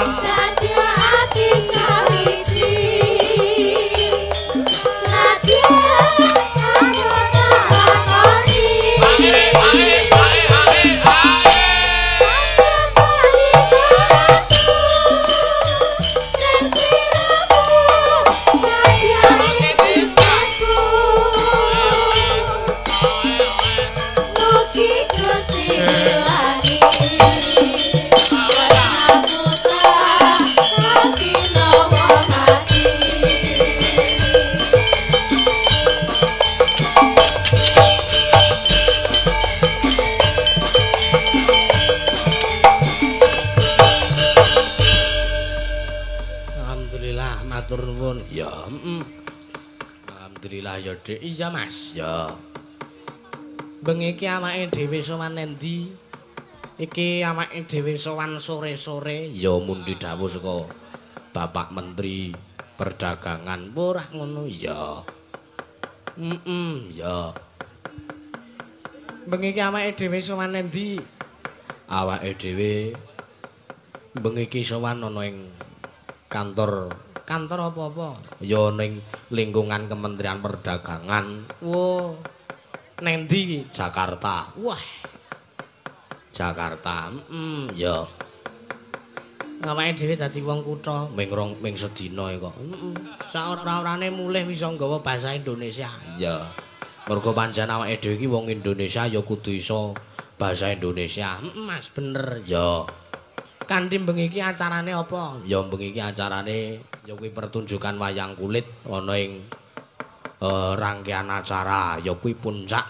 dadi ati sawiji senadyan anggota lakoni matur nuwun. Ya, alhamdulillah ya, Dik. Iya, Mas. Ya. Bengi iki awake dhewe sowan endi? Iki awake dhewe sowan sore-sore. Ya mundi dawuh saka Bapak Menteri Perdagangan. Ora ngono ya. Ya. Bengi iki awake dhewe sowan endi? Awake dhewe bengi iki sowan ana ing kantor apa-apa? Ya ning lingkungan Kementerian Perdagangan. Wo. Neng ndi? Jakarta. Wah. Jakarta. Ya. Awake dhewe dadi wong kutha ming sedina kok. Sak ora-orane mulih bisa nggawa basa Indonesia. Ya. Mergo pancen awake dhewe iki wong Indonesia ya kudu iso basa Indonesia. Mas bener ya. Kanthi bengi iki acarane apa? Ya bengi iki acarane ya kuwi pertunjukan wayang kulit ana ing rangkaian acara ya kuwi puncak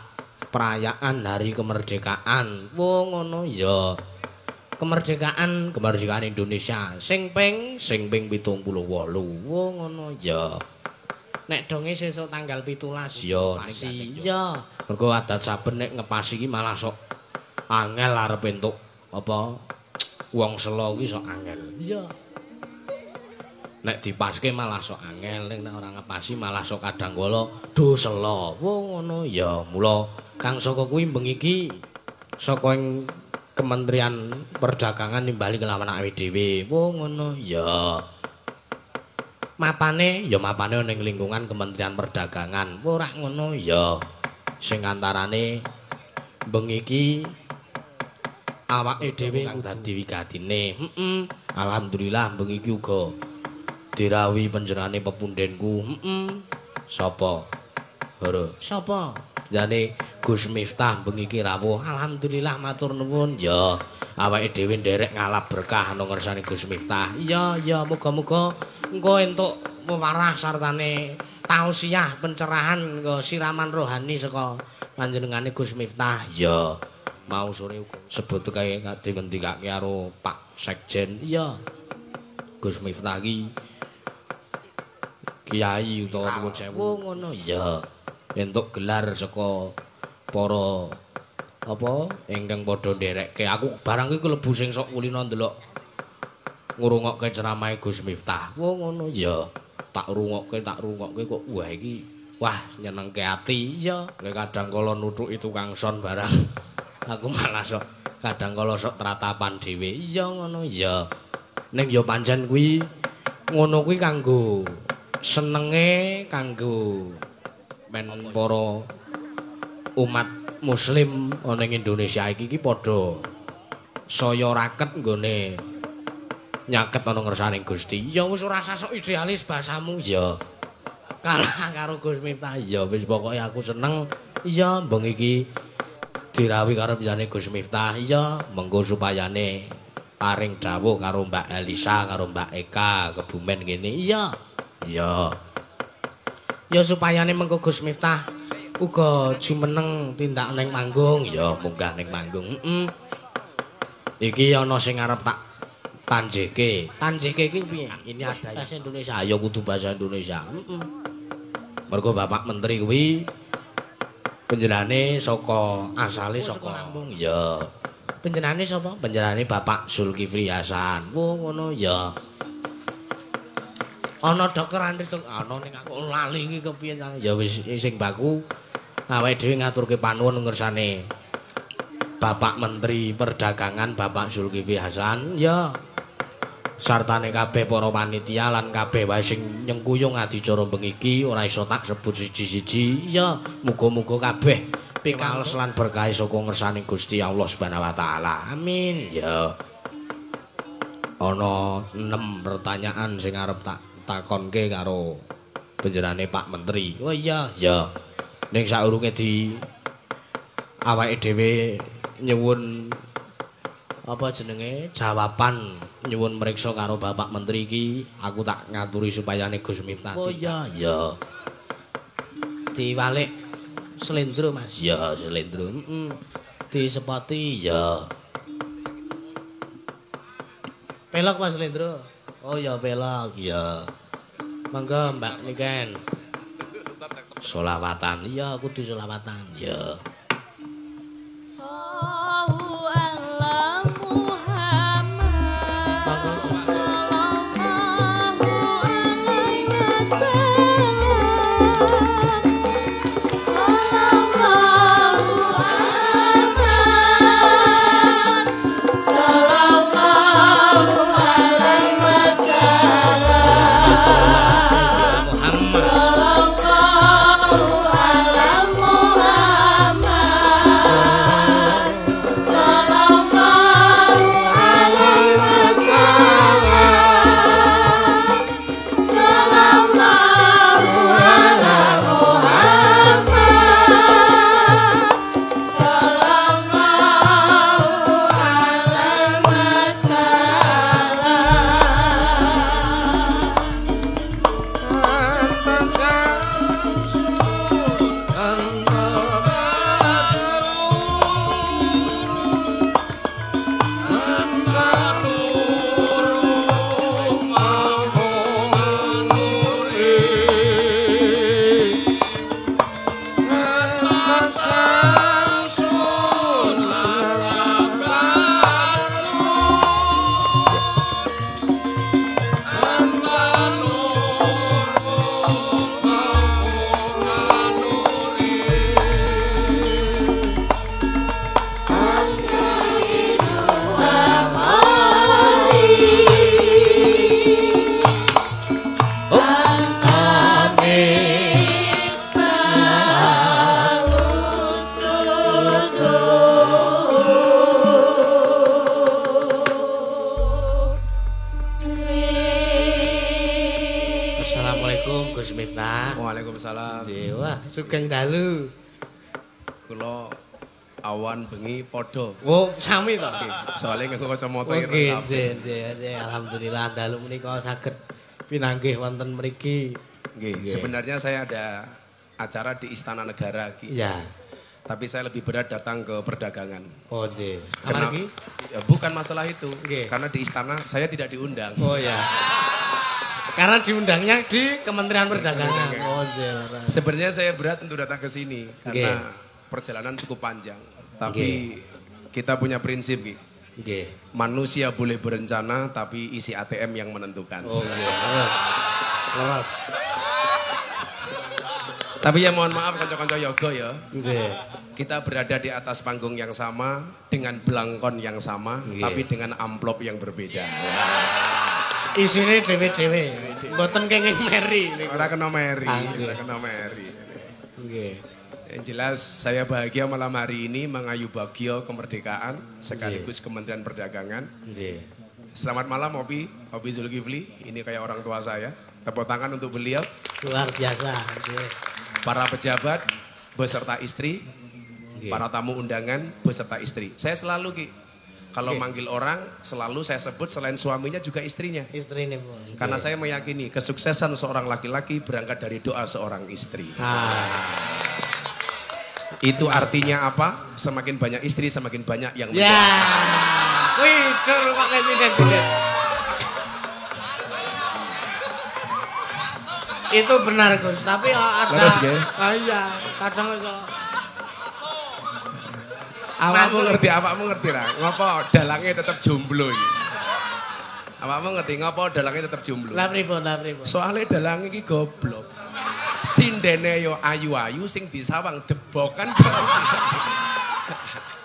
perayaan Hari Kemerdekaan. Wo ngono ya. Kemerdekaan Indonesia sing ping 78. Wo ngono ya. Nek donge sesuk tanggal 17 ya iya. Mergo adat saben nek ngepasi iki malah sok angel arep entuk apa wong selo kuwi sok angel. Iya. Nek dipaske malah sok angel, nek ora ngepasi malah sok kadang kala do selo. Wo ngono ya. Mula Kang saka kuwi bengi iki saka ing Kementerian Perdagangan nimbali kelawan awake dhewe. Wo ngono ya. Mapane ning lingkungan Kementerian Perdagangan. Ora ngono ya. Sing antarane bengi iki awake dhewe dadi wigatine. Alhamdulillah bengi iki uga dirawuhi panjenengane pepundhenku. Sapa? Horo. Sapa? Jane Gus Miftah bengi iki rawuh. Alhamdulillah matur nuwun. Ya, awake dhewe nderek ngalap berkah ana ngersane Gus Miftah. Iya, muga-muga engko entuk wewarah sartane tausiah pencerahan siraman rohani saka panjenengane Gus Miftah. Ya. Mau sore uga sebut kae dingendikake karo Pak Sekjen. Iya. Gus Miftah iki kiai utawa nuwun sewu. Ngono ya. Entuk gelar saka para apa ingkang padha nderekke. Aku barang iki klebu sing sok kulino ndelok ngrungokke ceramahe Gus Miftah. Ngono ya. Tak rungokke kok wah iki wah nyenengke ati. Iya. Nek kadang kala nuthuki tukang son barang. Aku malah sok kadang kala sok tratapan dhewe. Iya ngono ya. Ning ya pancen kuwi ngono kuwi kanggo senenge kanggo men para umat muslim ana ing Indonesia iki padha saya raket nggone nyaket ana ngersane Gusti. Ya wis ora sok idealis basamu ya. Kalah karo Gus Miftah ya wis pokoke aku seneng. Iya mbeng iki dirawuhi karo panjenengane Gus Miftah. Iya mengko supayane paring dawuh karo Mbak Elisa karo Mbak Eka Kebumen kene. Iya. Ya. Ya supayane mengko Gus Miftah uga jumeneng tindak ning manggung. Ya munggah ning manggung. Iki ana sing arep tak tanjeke. Tanjeke iki piye? Ini ada bahasa Indonesia. Ya kudu bahasa Indonesia. Mergo Bapak Menteri kuwi panjenengane saka asale saka Lampung. Ya. Panjenengane sapa? Panjenengane Bapak Zulkifli Hasan. Wo ngono ya. Ana Dokter Andri ana ning aku lali iki kepiye ya wis sing baku awake dhewe ngaturke panuwun ngersane Bapak Menteri Perdagangan Bapak Zulkifli Hasan ya sartane kabeh para panitia lan kabeh wae sing nyengkuyung adicara bengi iki ora iso tak sebut siji-siji. Ya, muga-muga kabeh pingales lan berkah saka ngersane Gusti Allah Subhanahu wa taala. Amin. Ya. Ana 6 pertanyaan sing arep tak takonke karo panjenengane Pak Menteri. Oh iya, ya. Ning saurunge di awake dhewe nyuwun apa jenenge jawaban nyuwun mriksa karo Bapak Menteri iki aku tak ngaturi supayane Gus Miftah. Oh iya, ya. Diwalik slendro Mas. Ya, slendro. Disepati ya. Pelok Mas slendro. Oh ya pelok ya. Mangga Mbak Niken. Solawatan. Iya, kudu solawatan. Ya. Sallallahu ala Muhammad. Sallallahu alaihi wasallam. Sallallahu Muhammad. Sallallahu alaihi wasallam. Sallallahu ala Muhammad. Sallallahu alaihi wasallam. Sallallahu ala Muhammad. Sallallahu alaihi wasallam. Assalamualaikum Gus Miftah. Waalaikumsalam. Wah, sugeng dalu. Kula awan bengi padha. Oh, sami to. Soale nganggo kacamata Oke, ireng nggih, alhamdulillah dalu menika saged pinanggih wonten mriki. Nggih, sebenarnya saya ada acara di Istana Negara iki. Ya. Tapi saya lebih berat datang ke perdagangan. Oh, nggih. Kenapa? Apalagi? Ya, bukan masalah itu. Nggih. Karena di istana saya tidak diundang. Oh ya. Karena diundangnya di Kementerian Perdagangan. Oh, nggih. Sebenarnya saya berat untuk datang ke sini karena perjalanan cukup panjang. Tapi kita punya prinsip, Ki. Nggih. Manusia boleh berencana tapi isi ATM yang menentukan. Oh, nggih. Leres. Tapi ya mohon maaf kanca-kanca yoga ya. Nggih. Kita berada di atas panggung yang sama dengan belangkon yang sama tapi dengan amplop yang berbeda. Isine dhewe-dhewe. Mboten kenging meri niku. Ora kena meri, Nggih. ora kena meri. Nggih. Yang jelas saya bahagia malam hari ini mengayu bagio kemerdekaan sekaligus Kementerian Perdagangan. Nggih. Selamat malam Obi Zulkifli. Ini kayak orang tua saya. Tepuk tangan untuk beliau. Luar biasa. Nggih. Para pejabat beserta istri, Nggih. para tamu undangan beserta istri. Saya selalu Ki, kalau manggil orang selalu saya sebut selain suaminya juga istrinya. Istrine pun. Karena saya meyakini kesuksesan seorang laki-laki berangkat dari doa seorang istri. Itu artinya apa? Semakin banyak istri semakin banyak yang Ya. Wih, dur Pak Presiden. Itu benar Gus, tapi ada. Leres, nggih? Iya, kadang itu. Awakmu ngerti lah. Ngopo dalangnya tetap jomblo iki. Awakmu ngerti ngopo dalangnya tetap jomblo. Lah pripun, lah pripun. Soalnya dalangnya iki goblok. Sindene yo ayu-ayu sing disawang debokan.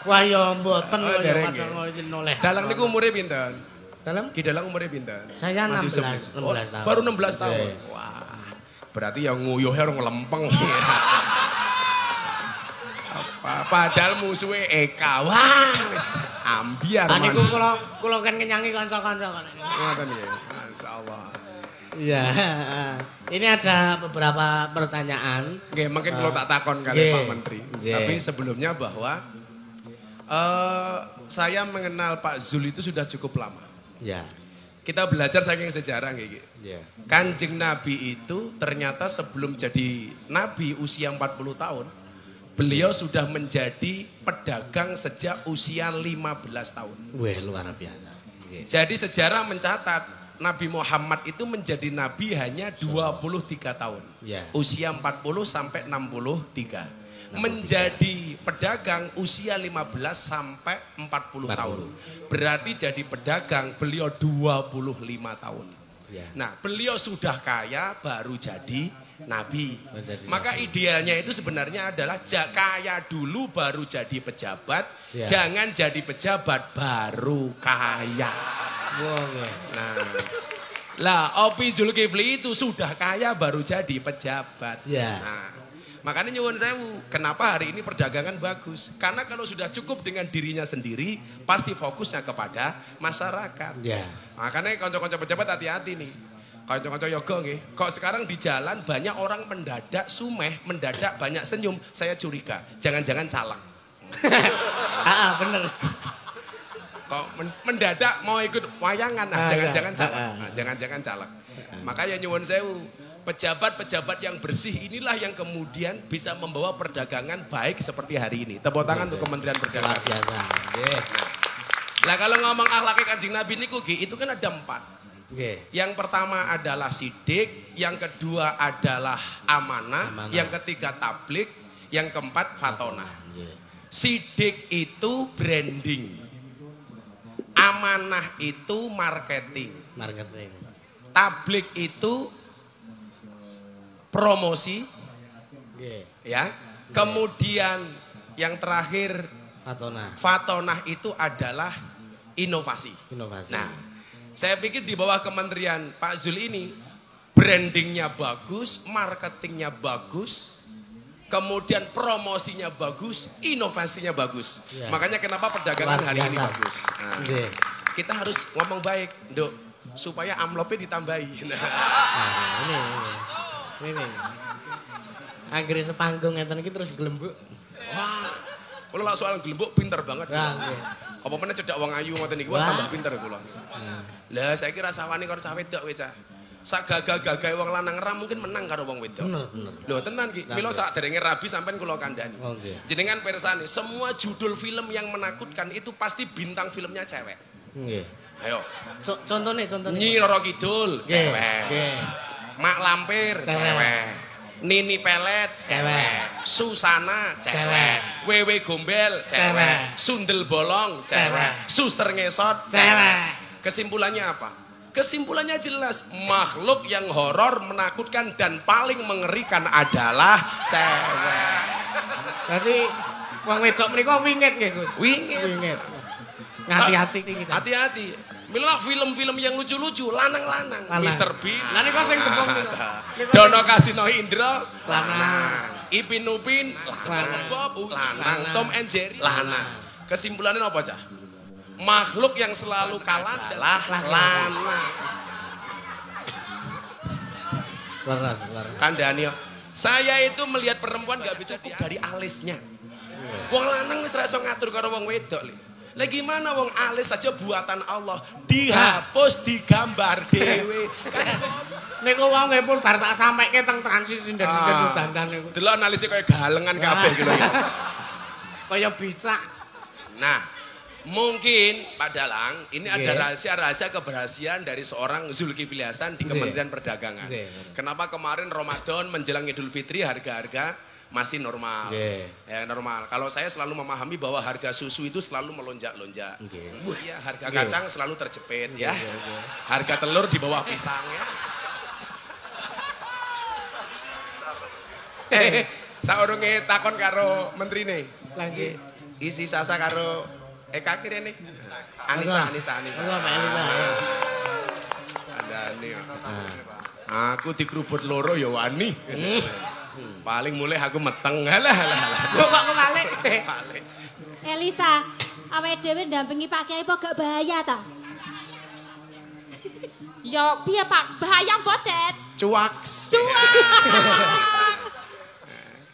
Wah ya mboten Oh, kok ya dereng, kadang nggih. noleh. Dalang niku umure pinten? Dalam? Ki Dalang umurnya pinten? Saya Masih 16 Oh, tahun. baru 16 tahun. Iya. Wah. Berarti yang nguyuhe orang ngelempeng. Padahal musuhnya Eka. Wah, wis ambiar. Niku kula kan kenyangi kanca-kanca kan. Ngoten nggih. Masyaallah. Iya. Ini ada beberapa pertanyaan. Nggih, mungkin kalau tak takon kali Nggih. Pak Menteri. Nggih. Tapi sebelumnya bahwa saya mengenal Pak Zul itu sudah cukup lama. Ya. Kita belajar saking sejarah nggih. Ya. Kanjeng Nabi itu ternyata sebelum jadi Nabi usia 40 tahun, beliau sudah menjadi pedagang sejak usia 15 tahun. Wah, luar biasa. Nggih. Jadi sejarah mencatat Nabi Muhammad itu menjadi Nabi hanya 23 tahun. Ya. Usia 40 sampai 63. Menjadi pedagang usia 15 sampai 40 tahun. Berarti jadi pedagang beliau 25 tahun. Ya. Nah, beliau sudah kaya baru jadi Nabi. Menjadi Maka idealnya itu sebenarnya adalah kaya dulu baru jadi pejabat. Ya. Jangan jadi pejabat baru kaya. Wah, nggih. Nah, lah Opi Zulkifli itu sudah kaya baru jadi pejabat. Ya. Nah, makanya nyuwun sewu, kenapa hari ini perdagangan bagus? Karena kalau sudah cukup dengan dirinya sendiri, pasti fokusnya kepada masyarakat. Ya. Makanya konco-konco pejabat hati-hati nih. Konco-konco yoga nggih. Kok sekarang di jalan banyak orang mendadak sumeh, mendadak banyak senyum, saya curiga. Jangan-jangan calang. Bener. Kok mendadak mau ikut wayangan, nah jangan-jangan ya. caleg. Nah, jangan-jangan caleg. Makanya nyuwun sewu, pejabat-pejabat yang bersih inilah yang kemudian bisa membawa perdagangan baik seperti hari ini. Tepuk tangan untuk Kementerian Luar Perdagangan. biasa. Nggih. Lah kalau ngomong akhlaknya Kanjeng Nabi niku itu kan ada 4. Nggih. Yang pertama adalah sidik, yang kedua adalah amanah, yang ketiga tablik, yang keempat fatonah. Nggih. Sidik itu branding. Amanah itu marketing. Marketing. Tablik itu promosi, Nggih. ya. Kemudian yang terakhir Fatona. fatonah itu adalah inovasi. Inovasi. Nah, saya pikir di bawah Kementerian Pak Zul ini brandingnya bagus, marketingnya bagus, kemudian promosinya bagus, inovasinya bagus. Ya. Makanya kenapa perdagangan Luar hari ini biasa. bagus. Nah, Nggih. kita harus ngomong baik, Nduk, supaya amplopnya ditambahi. Nah, Ini. Anggere sepanggung ngeten iki terus glembuk. wah, kalau lah soal gelembuk pinter banget. Wah, nggih. Apa meneh cedak wong ayu ngoten iki, wah Wah. tambah pinter kula. Lah saiki rasawani karo cah wedok wis ah. Sak gagah-gagahe wong lanang ram mungkin menang karo wong wedok. Bener. Lho tenan ki, mila sak derenge rabi sampean kula kandhani. Oh, nggih. Jenengan pirsani, semua judul film yang menakutkan itu pasti bintang filmnya cewek. Nggih. Ayo. Contohnya. Nyi Roro Kidul, cewek. Nggih. Mak Lampir, Cewek. cewek. Nini Pelet, Cewek. Susana, Cewek. cewek. Wewe Gombel, cewek. Cewek. Sundel Bolong, cewek. Cewek. Suster Ngesot, Cewek. Kesimpulannya apa? Kesimpulannya jelas, makhluk yang horor, menakutkan dan paling mengerikan adalah cewek. Berarti wong wedok menika wingit nggih, Gus. Wingit. Ngati-hati iki kita. Hati-hati. Mila film-film yang lucu-lucu, lanang-lanang. Lanang. Mr. Bean. Lah niku sing gebong niku. Dono Kasino Indra, Lanang. Ipin Upin, Lanang. Bob, lanang. Lanang. Tom and Jerry, lanang. Kesimpulannya apa, Cah? Makhluk yang selalu kalah adalah lanang. Laras. Kandani, saya itu melihat perempuan gak bisa cukup dari alisnya. Wong lanang wis ra iso ngatur karo wong wedok. Lah gimana wong alis saja buatan Allah, dihapus digambar dhewe. Kan Niku wong nggih pun bar tak sampeke teng transisi ndak dandan niku. delok analisnya kayak galengan kabeh gitu ya. Kaya bicak. Nah, mungkin Pak Dalang ini ada Nggih. rahasia-rahasia keberhasilan dari seorang Zulkifli Hasan di Nggih. Kementerian Perdagangan. Nggih. Kenapa kemarin Ramadan menjelang Idul Fitri harga-harga masih normal. Nggih. Ya normal. Kalau saya selalu memahami bahwa harga susu itu selalu melonjak-lonjak. Nggih. Oh iya, harga Nggih. kacang selalu terjepit ya. Nggih. Harga telur di bawah pisang ya. Saurunge takon karo menterine. Lagi. Isi sasa karo Kaki rene. Anissa. Enggak, Mbak Elisa. Andane. Aku dikrubut loro ya wani. Paling mulai aku meteng. Halah. Kok kebalik? Balik. Elisa, awake dhewe ndampingi Pak Kiai apa gak bahaya ta? Ya piye Pak, bahaya mboten? Cuaks.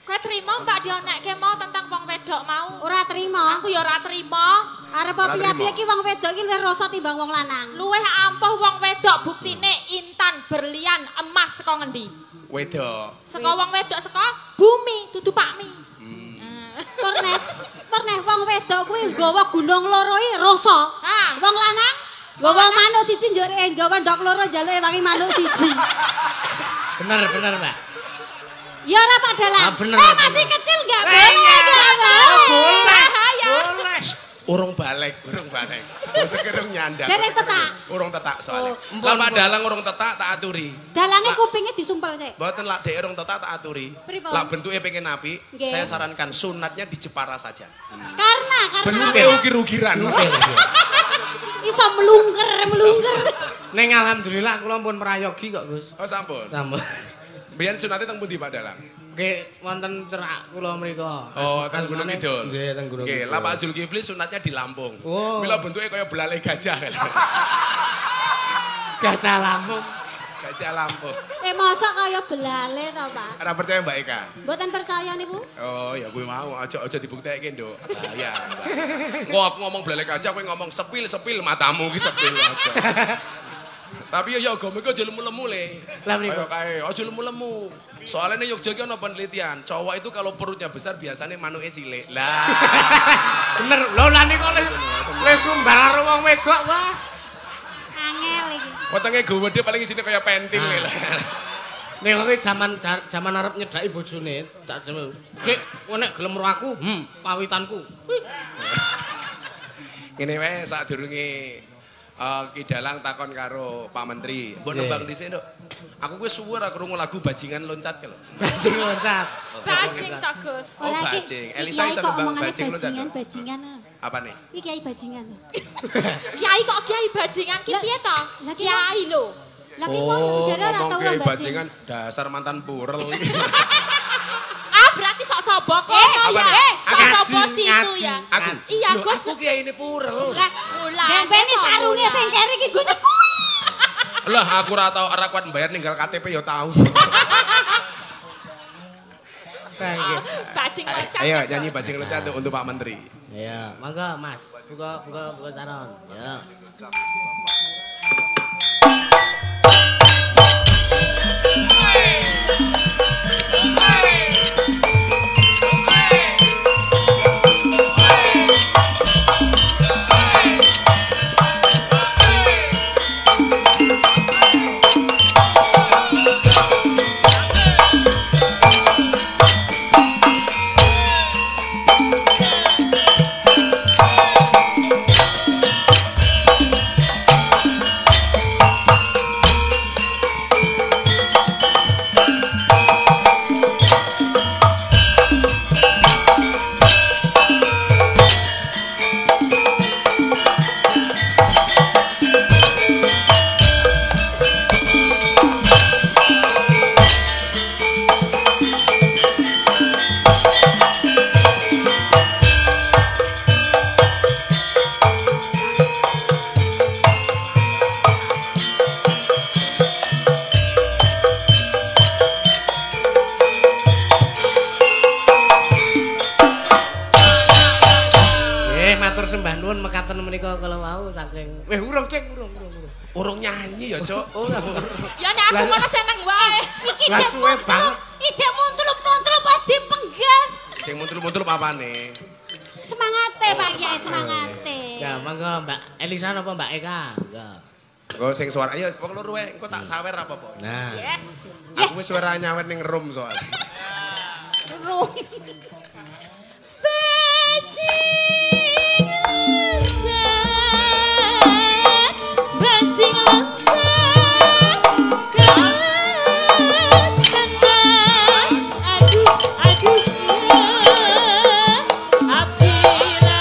Kowe trimo Mbak dionekke mau tentang wong wedok mau? Ora trima. Aku ya ora trimo. Arep piye-piye iki wong wedok iki luwih rasa timbang wong lanang. Luwih ampuh wong wedok buktine intan, berlian, emas saka ngendi? Wedok. Saka wong wedok saka bumi, dudu pakmi. Turne wong wedok kuwi nggawa gunung loro iki rasa. Ha. Wong lanang nggawa manuk siji njere nggawa ndok loro njaluke wangi manuk siji. Bener, Mbak. Ya ora Pak Dalang. Bener. Masih kecil enggak boleh. Bahaya. Urung balik. Boten kerung nyandang. Derek tetak. Urung tetak soalnya. Lah Pak Dalang urung tetak tak aturi. Dalange kupinge disumpel sik. Boten lak dek urung tetak tak aturi. Pripun? Lak bentuke pengen apik, Nggih. saya sarankan sunatnya di Jepara saja. Karena Bentuke ukir-ukiran. iso melungker. Ning alhamdulillah kula pun merayogi kok, Gus. Oh sampun. Sampun. Biyen sunate teng pundi Pak Dalang? Nggih, wonten cerak kula mriku. Oh, teng Gunung Kidul. Nggih, teng Gunung Nggih, Kidul. lah Pak Zulkifli sunatnya di Lampung. Oh. Mila bentuke kaya belalai gajah. Gajah Lampung. Gajah Lampung. Mosok kaya belale to, Pak. Ora percaya Mbak Eka? Mboten percaya niku. Oh, ya kuwi mau aja dibuktekke, Nduk. Bahaya. Kok aku ngomong belalai gajah, kowe ngomong sepil matamu ki sepil aja. Tapi ya agama iku aja lemu-lemu le. Lah mriku. Ayo kae, aja lemu-lemu. Soalnya nih Yogyakarta ana penelitian, cowok itu kalau perutnya besar biasanya manuke cilik. Lah. Bener, lho lah niku le sumbar karo wong wedok wah. Angel iki. Wetenge gede paling isine kaya pentil lah. Nek kowe jaman arep nyedaki bojone, tak jeme. Dik, kowe nek gelem karo aku, pawitanku. Ngene wae sadurunge Ki Dalang takon karo Pak Menteri. Mbok nembang dhisik, Nduk. Aku wis suwe ora krungu lagu bajingan loncat ke lho. Bajing loncat. Bajing to, Gus. Oh, bajing. Elisa iso nembang bajing loncat. Bajingan. Apa nih? Iki kiai bajingan. Kiai kok kiai bajingan ki piye to? Lah, ki Kiai lho. Lah ki mau jare ora tau ngomong bajingan. bajingan dasar mantan purel. Ah, berarti sok sobo kono apa ya. nih? Sok sobo situ ya. Aku. Iya, Loh, Gus. aku kiai ini purel. Dempeni sarunge sing kere iki gune kuwi. Lah aku ora tau ora kuat bayar ninggal KTP ya tau. Bajing loncat. Ayo nyanyi bajing loncat untuk Pak Menteri. Ya, mangga Mas. Buka saron. Ya. Sembah nuwun mekaten menika kala wau saking. Urung Cek, urung. Urung nyanyi ya, Cuk. Ya nek aku ngono seneng wae. Iki jek banget. Ijek muntulup pas dipenggas. Sing muntulup apane? Semangate Pak Kiai, semangate. Ya, mangga Mbak Elisa napa Mbak Eka? Enggak. Engko sing suara ya wong loro wae, engko tak sawer apa apa. Nah. Yes. Aku wis ora nyawer ning room soalnya. Room. Bajing loncat kesenang. Aduh, apila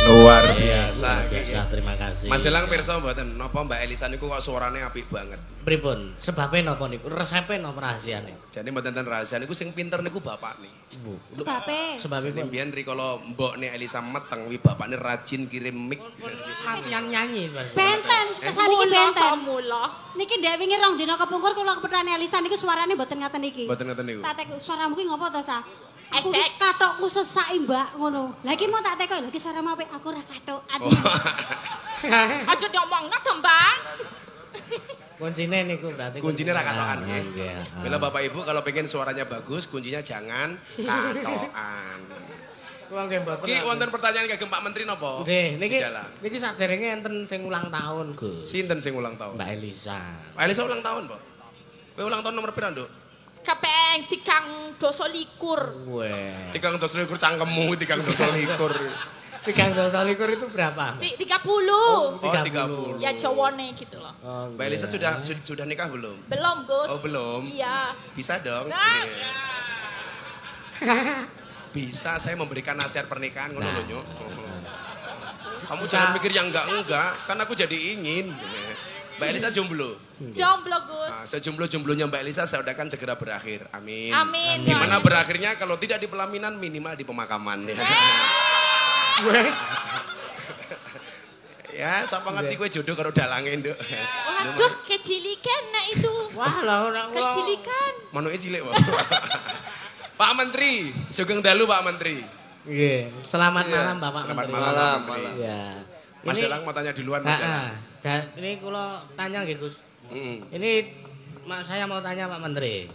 Luar biasa. Terima kasih. Mas Elang pirsa mboten napa Mbak Elisa niku kok suarane apik banget. Pripun? Sebabe napa niku? Resepe napa rahasiane? Jadi mboten ten rahasia niku sing pinter niku bapakne. Ibu. Sebabe. Sebabe Jadi mbiyen rikala mbokne Elisa meteng wi bapakne rajin kirim mic. latihan nyanyi, Mas. Benten, kesaniki benten. Mula. Niki ndek wingi rong dina kepungkur kula kepethane Elisa niku suarane mboten ngaten iki. Mboten ngoten niku. Tak tek suaramu ki ngopo to, Sa? Aku Esek. ki katokku sesaki, Mbak, ngono. Lah iki mau tak teko lho iki suaramu apik, aku ora katokan. Aja diomongno to, Mbak. Kuncine niku berarti. Kuncinya ra katokan nggih. Nggih. Bila Bapak Ibu kalau pengen suaranya bagus, kuncinya jangan katokan. Kula nggih mboten. Ki wonten pertanyaan kagem Pak Menteri napa? Nggih, niki Dalam. niki saderenge enten sing ulang tahun, Gus. Sinten sing ulang tahun? Mbak Elisa. Pak Elisa ulang tahun, Pak. Kowe ulang tahun nomor pira, Nduk? Kepeng 321. Weh. 321 cangkemmu 321. 321 itu berapa? 30. Oh, 30. Ya Jawane gitu loh. Oh, Mbak Elisa sudah nikah belum? Belum, Gus. Oh, belum. Iya. Bisa dong. Nah. Iya. Bisa saya memberikan nasihat pernikahan ngono lho, Nyok. Kamu jangan mikir yang enggak, kan aku jadi ingin. Mbak Elisa jomblo. Jomblo, Gus. Nah, sejomblo-jomblonya Mbak Elisa saya udakan segera berakhir. Amin. Amin. Gimana berakhirnya kalau tidak di pelaminan minimal di pemakaman. Weh. Ya, sapa ngerti kowe jodoh karo dalange, Nduk. Waduh, kecilikan nah itu. Wah, lah ora Kecilikan. Manuke cilik, Pak. Pak Menteri, sugeng dalu Pak Menteri. Nggih, selamat malam Bapak Selamat Menteri. malam, Pak Menteri. Ya. Mas Elang mau tanya duluan, Mas Elang. Ini kula tanya nggih, Gus. Ini saya mau tanya Pak Menteri.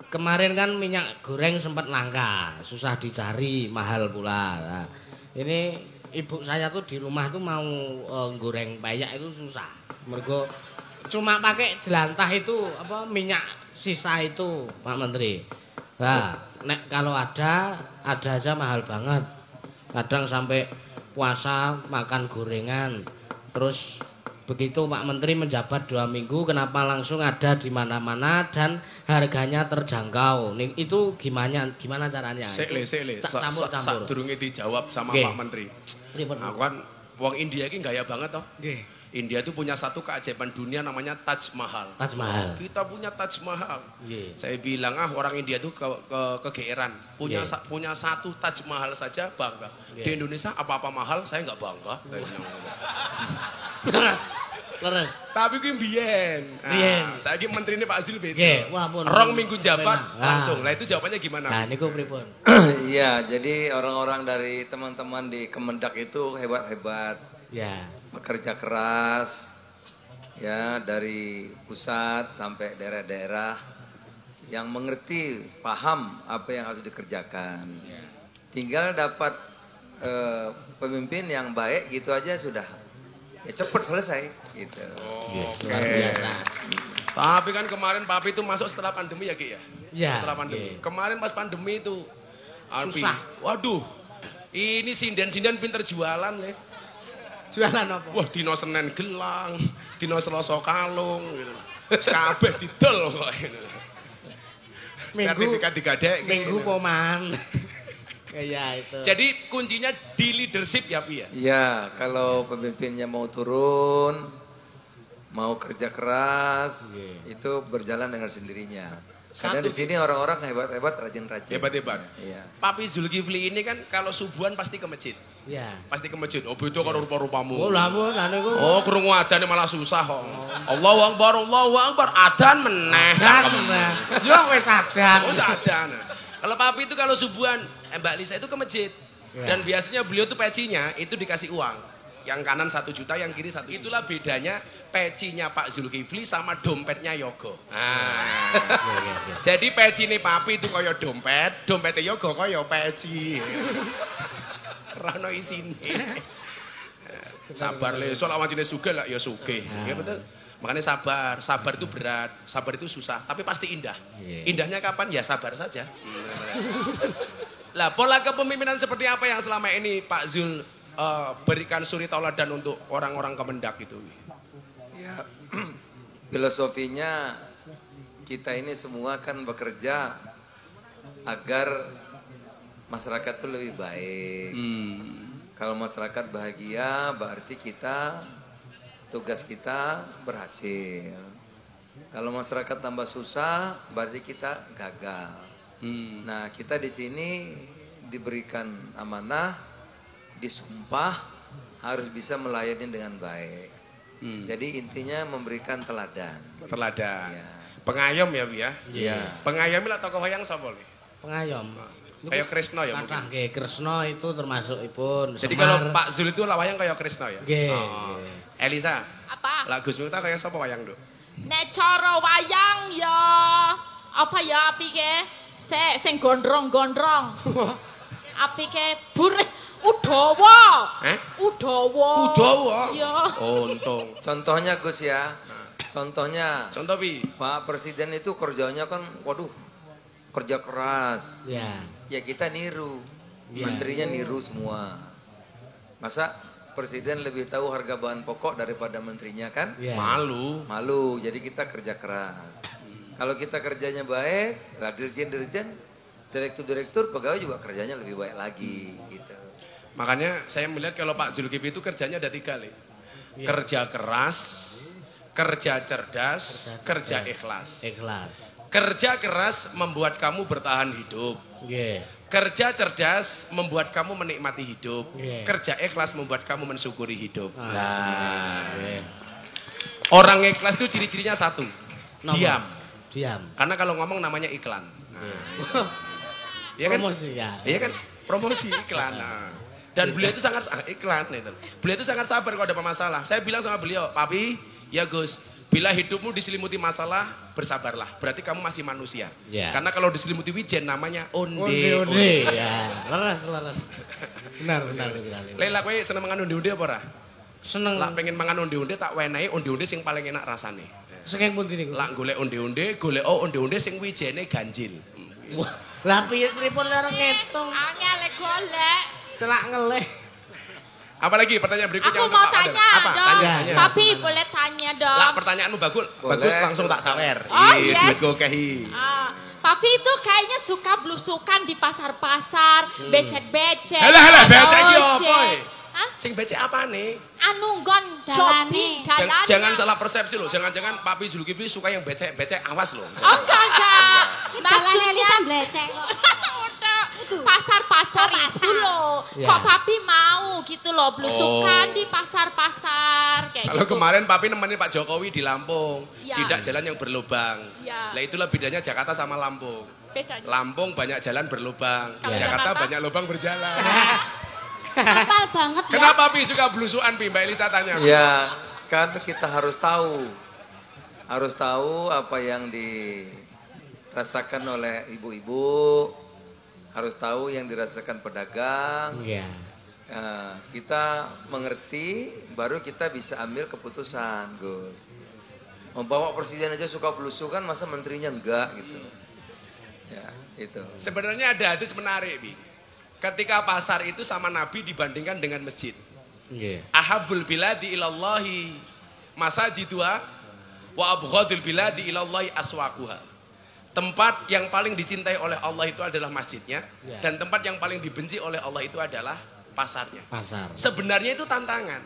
Kemarin kan minyak goreng sempat langka, susah dicari, mahal pula. Nah, ini ibu saya tuh di rumah tuh mau goreng payak itu susah. Mergo cuma pakai jelantah itu apa minyak sisa itu, Pak Menteri. Nah, nek kalau ada aja mahal banget. Kadang sampai puasa makan gorengan. Terus begitu Pak Menteri menjabat 2 minggu, kenapa langsung ada di mana-mana dan harganya terjangkau? Itu gimana caranya? Sik le. Campur-campur. Sadurunge dijawab sama Pak Menteri. Aku kan wong India iki gaya banget toh. Nggih. India itu punya satu keajaiban dunia namanya Taj Mahal. Taj Mahal. Kita punya Taj Mahal. Nggih. Saya bilang orang India itu kegeeran. Punya satu Taj Mahal saja bangga. Di Indonesia apa-apa mahal saya nggak bangga. Leres. Tapi ki mbiyen. Mbiyen. Saiki menterine Pak Zul beda. Nggih, wah pun. Rong minggu jabat Nah. langsung. Lah itu jawabannya gimana? Nah, niku pripun? Iya, jadi orang-orang dari teman-teman di Kemendak itu hebat-hebat, Ya. bekerja keras, ya dari pusat sampai daerah-daerah yang mengerti, paham apa yang harus dikerjakan. Tinggal dapat pemimpin yang baik gitu aja sudah, ya cepat selesai gitu. Luar biasa. Tapi kan kemarin Papi itu masuk setelah pandemi ya Ki ya? Ya, Setelah pandemi. iya. Kemarin pas pandemi itu Alpi, Susah. waduh, ini sinden-sinden pinter jualan ya. Jualan apa? Wah, dino Senin gelang, dino Selasa kalung gitu. Kabeh didol kok. Sertifikat digadek. Minggu poman. Kayak itu. Jadi kuncinya di leadership ya Pi ya? Ya, kalau pemimpinnya mau turun, mau kerja keras, itu berjalan dengan sendirinya. Karena di sini orang-orang hebat-hebat, rajin-rajin. Hebat-hebat. Iya. Papi Zulkifli ini kan kalau subuhan pasti ke masjid. Ya. Pasti ke masjid. Oh beda karo rupa-rupamu. Oh lah pun niku. Oh krungu adzan malah susah kok. Allahu Akbar, Allahu Akbar, adzan meneh. Yo wis adan. Oh adzan. Kalau papi itu kalau subuhan, Mbak Lisa itu ke masjid. Ya. Dan biasanya beliau tuh pecinya itu dikasih uang. Yang kanan 1 juta, yang kiri 1 juta. Itulah bedanya pecinya Pak Zulkifli sama dompetnya Yogo. Jadi peci ini papi itu kaya dompet, dompetnya Yogo kaya peci. Rano isine. Sabar le, soal awan jenis sugih lah ya sugih. Ya betul. Makanya sabar itu berat, sabar itu susah, tapi pasti indah. Indahnya kapan? Ya sabar saja. Lah pola kepemimpinan seperti apa yang selama ini Pak Zul berikan suri tauladan untuk orang-orang Kemendak itu? Ya, filosofinya kita ini semua kan bekerja agar masyarakat itu lebih baik. Kalau masyarakat bahagia berarti tugas kita berhasil. Kalau masyarakat tambah susah berarti kita gagal. Nah, kita di sini diberikan amanah, disumpah harus bisa melayani dengan baik. Jadi intinya memberikan teladan. Teladan. Ya. Pengayom ya, Bi ya? Iya. Pengayom lah tokoh wayang sapa li? Pengayom. Kayak Kresna ya mungkin. Nggih, Kresna itu termasuk ipun. Jadi kalau Pak Zul itu lah wayang kayak Kresna ya? Nggih. Oh. Elisa, Apa? lah Gus Miftah kayak sapa wayang, Duk? Nek cara wayang ya apa ya apike? Sing gondrong-gondrong. Apike Udawa. Udawa. Kudawa. Iya. Untung. Contohnya Gus ya. Contohnya Contoh Bi. Pak Presiden itu kerjanya kan waduh kerja keras. Ya. Ya kita niru. Ya. Menterinya niru semua. Masa Presiden lebih tahu harga bahan pokok daripada menterinya kan? Ya. Malu. Jadi kita kerja keras. Kalau kita kerjanya baik, lah dirjen-dirjen, direktur-direktur, pegawai juga kerjanya lebih baik lagi gitu. Makanya saya melihat kalau Pak Zulkifli itu kerjanya ada 3 li. Kerja keras, kerja cerdas, kerja ikhlas. Ikhlas. Kerja keras membuat kamu bertahan hidup. Nggih. Kerja cerdas membuat kamu menikmati hidup. Yeah. Kerja ikhlas membuat kamu mensyukuri hidup. Nggih. Orang ikhlas itu ciri-cirinya satu. Nomor. Diam. Diam. Karena kalau ngomong namanya iklan. Iya kan? Promosi ya. Iya kan? Promosi iklan. Nah. Dan beliau itu sangat iklan itu. Beliau itu sangat sabar kalau ada masalah. Saya bilang sama beliau, "Papi, ya Gus, bila hidupmu diselimuti masalah, bersabarlah. Berarti kamu masih manusia." Ya. Karena kalau diselimuti wijen namanya onde. Onde. Ya, leres. Benar sekali. Lela kowe seneng mangan onde-onde apa ora? Seneng. Lah pengen mangan onde-onde tak wenehi onde-onde sing paling enak rasane. Sengeng pundi niku? Lah golek onde-onde, golek onde-onde sing wijene ganjil. Wah, lah piye pripun ora ngitung? Angel golek. Selak ngeleh. Apalagi pertanyaan berikutnya Aku untuk mau Pak Padar. tanya Apa? dong. Tanya. Papi boleh tanya dong. Lah pertanyaanmu bagus, Boleh. bagus langsung tak sawer. Oh, Ih, yes. duitku kehi. Papi itu kayaknya suka blusukan di pasar-pasar, becek-becek. Halah, becek iki ojek. apa? Hah? Sing becek apane? Anu nggon shopping dalannya. Jangan salah persepsi loh. Jangan-jangan Papi Zulkifli suka yang becek-becek, awas loh. Oh enggak. Dalane Elisa blecek kok. Pasar-pasar Oh, itu loh. Ya. Kok papi mau gitu loh blusukan di pasar-pasar kayak Kalau gitu. kemarin Papi nemenin Pak Jokowi di Lampung, Ya. sidak jalan yang berlubang. Ya. Lah itulah bedanya Jakarta sama Lampung. Bedanya. Lampung banyak jalan berlubang, Kalau Jakarta Jakarta? banyak lubang berjalan. Kapal banget ya. Kenapa Pi suka blusukan Pi? Mbak Elisa tanya. Ya, kan kita harus tahu. Harus tahu apa yang dirasakan oleh ibu-ibu. Harus tahu yang dirasakan pedagang. Iya. Nah, kita mengerti, baru kita bisa ambil keputusan, Gus. Membawa presiden aja suka belusukan, masa menterinya enggak gitu. Ya, itu. Sebenarnya ada hadis menarik Pi. Ketika pasar itu sama Nabi dibandingkan dengan masjid. Nggih. Ahabul biladi ilallahi masajidua wa abghadul biladi ilallahi aswaquha. Tempat yang paling dicintai oleh Allah itu adalah masjidnya, Ya. dan tempat yang paling dibenci oleh Allah itu adalah pasarnya. Pasar. Sebenarnya itu tantangan.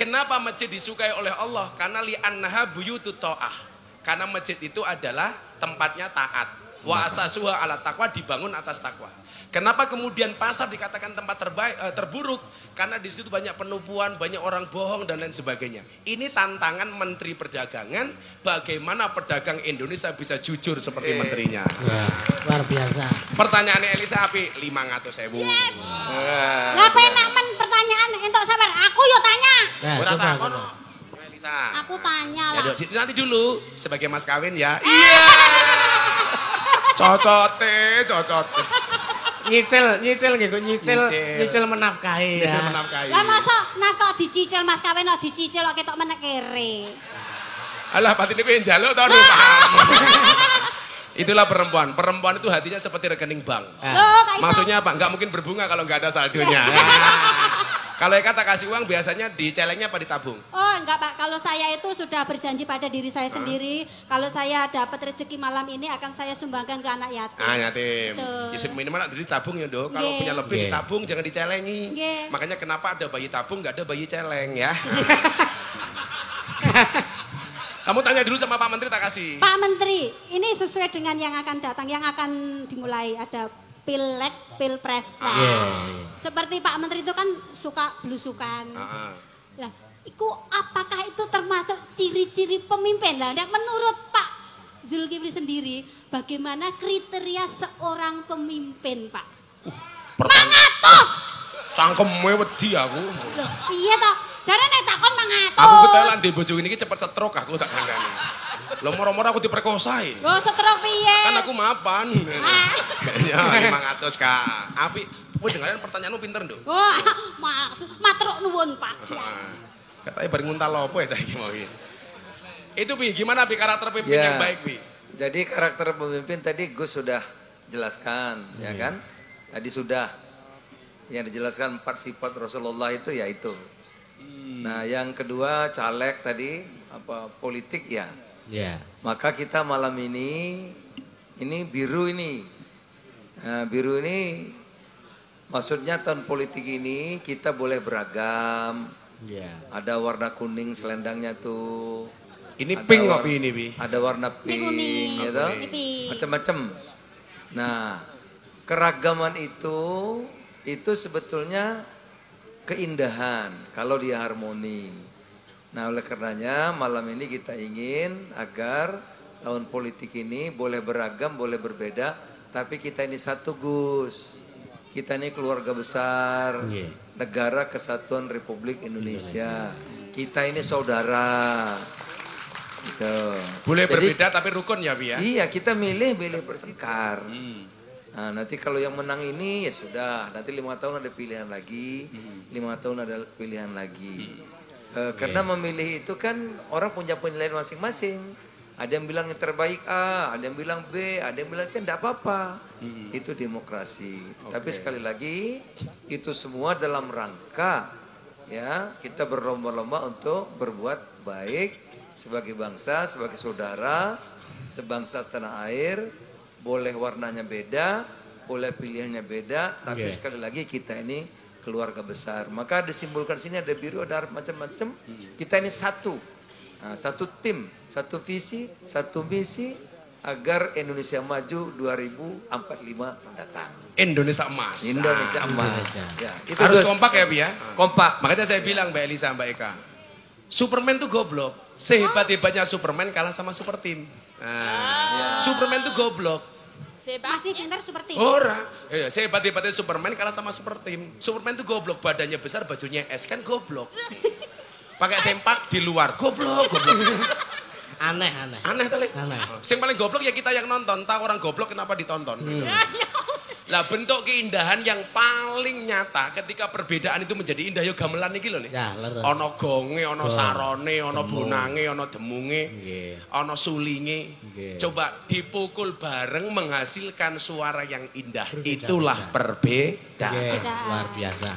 Kenapa masjid disukai oleh Allah? Karena li'annaha buyutut ta'ah. Karena masjid itu adalah tempatnya taat. Wa asasuha ala taqwa, dibangun atas takwa. Kenapa kemudian pasar dikatakan tempat terburuk? Karena di situ banyak penipuan, banyak orang bohong dan lain sebagainya. Ini tantangan Menteri Perdagangan, bagaimana pedagang Indonesia bisa jujur seperti menterinya. Wah, luar biasa. Pertanyaannya Elisa api 500.000. Lah penak men pertanyaan entuk sabar. Aku yo tanya. Nah, Ora coba. takon. coba. Elisa. Aku tanya Ya, lah. nanti dulu sebagai mas kawin ya. Iya. Cocote. Nyicil nggih kok Nyicil. nyicil menafkahi ya. Bisa menafkahi. Lah masa nah kok dicicil Mas kawin kok dicicil kok ketok menek kere. Alah batin itu yang jaluk tau dulu paham. Itulah perempuan. Perempuan itu hatinya seperti rekening bank. Ah. Loh, kok iso? Maksudnya apa? Enggak mungkin berbunga kalau enggak ada saldonya. Kalau Eka tak kasih uang biasanya dicelengnya apa ditabung? Oh enggak Pak, kalau saya itu sudah berjanji pada diri saya sendiri, kalau saya dapat rezeki malam ini akan saya sumbangkan ke anak yatim. Ah yatim. Betul. Isip minimal nak ditabung ya dok. Kalau Nggih. punya lebih Nggih. ditabung jangan dicelengi. Nggih. Makanya kenapa ada bayi tabung nggak ada bayi celeng ya? Kamu tanya dulu sama Pak Menteri tak kasih. Pak Menteri, ini sesuai dengan yang akan datang, yang akan dimulai ada Pileg, Pilpres. Nah, Iya. seperti Pak Menteri itu kan suka belusukan. Ah. Lah, itu apakah itu termasuk ciri-ciri pemimpin? Lah, menurut Pak Zulkifli sendiri, bagaimana kriteria seorang pemimpin, Pak? Mangatos! Cangkeme wedi aku. Loh, piye toh? Jare nek takon mangatos. Aku ketelan di bojo ini cepet stroke aku tak kandani. Lo moro-moro aku diperkosa. Go setruk piye? Kan aku mapan. Ah. Ya 500 Kak. Api, kowe dengaran pertanyaanmu pinter, Nduk. Wah, maksud matruk nuwun, Pak. Katanya bareng nguntal apa ya saiki mau iki. Itu Pi, gimana Pi karakter pemimpin Ya. yang baik Pi? Jadi karakter pemimpin tadi Gus sudah jelaskan, ya kan? Tadi sudah yang dijelaskan 4 sifat Rasulullah itu ya itu. Nah, yang kedua caleg tadi apa politik ya. Iya. Maka kita malam ini biru ini. Nah, biru ini maksudnya tahun politik ini kita boleh beragam. Iya. Ada warna kuning selendangnya tuh. Ini Ada pink war- kok Pi ini Pi. Ada warna pink, kuning, ya toh? ini pink. Macam-macam. Nah, keragaman itu sebetulnya keindahan kalau dia harmoni. Nah, oleh karenanya malam ini kita ingin agar tahun politik ini boleh beragam, boleh berbeda, tapi kita ini satu Gus. Kita ini keluarga besar, Iya. Negara Kesatuan Republik Indonesia. Kita ini saudara. Gitu. Boleh Jadi, berbeda tapi rukun ya Pi ya. Iya, kita milih bersikar. Nah, nanti kalau yang menang ini ya sudah, nanti 5 tahun ada pilihan lagi, 5 tahun ada pilihan lagi. Karena memilih itu kan orang punya penilaian masing-masing. Ada yang bilang yang terbaik A, ada yang bilang B, ada yang bilang C, tidak apa-apa. Itu demokrasi. Tapi sekali lagi itu semua dalam rangka ya kita berlomba-lomba untuk berbuat baik sebagai bangsa, sebagai saudara, sebangsa setanah air. Boleh warnanya beda, boleh pilihannya beda, tapi sekali lagi kita ini keluarga besar. Maka disimbolkan sini ada biru, ada macam-macam. Kita ini satu. Nah, satu tim, satu visi, satu misi agar Indonesia maju 2045 mendatang. Indonesia emas. Indonesia emas. Indonesia. Ya, itu Harus Gus. kompak ya Pi ya. Kompak. Makanya saya bilang Mbak Elisa, Mbak Eka. Superman tuh goblok. Sehebat-hebatnya Superman kalah sama super team. Nah, Superman tuh goblok. Masih pintar seperti Ora. Iya, sehebat-hebatnya Superman kalah sama super team. Superman tuh goblok, badannya besar, bajunya es kan goblok. Pakai sempak di luar, goblok. Aneh. Aneh tadi. Aneh. Yang paling goblok ya kita yang nonton. Tahu orang goblok kenapa ditonton. Lah bentuk keindahan yang paling nyata ketika perbedaan itu menjadi indah yo gamelan iki lho nih. Ya, leres. Ana gonge, ana Gong. sarone, ana Demung. bonange, ana demunge, Nggih. ana sulinge. Nggih. Coba dipukul bareng menghasilkan suara yang indah. Berbeda. Itulah perbedaan. Nggih, luar biasa.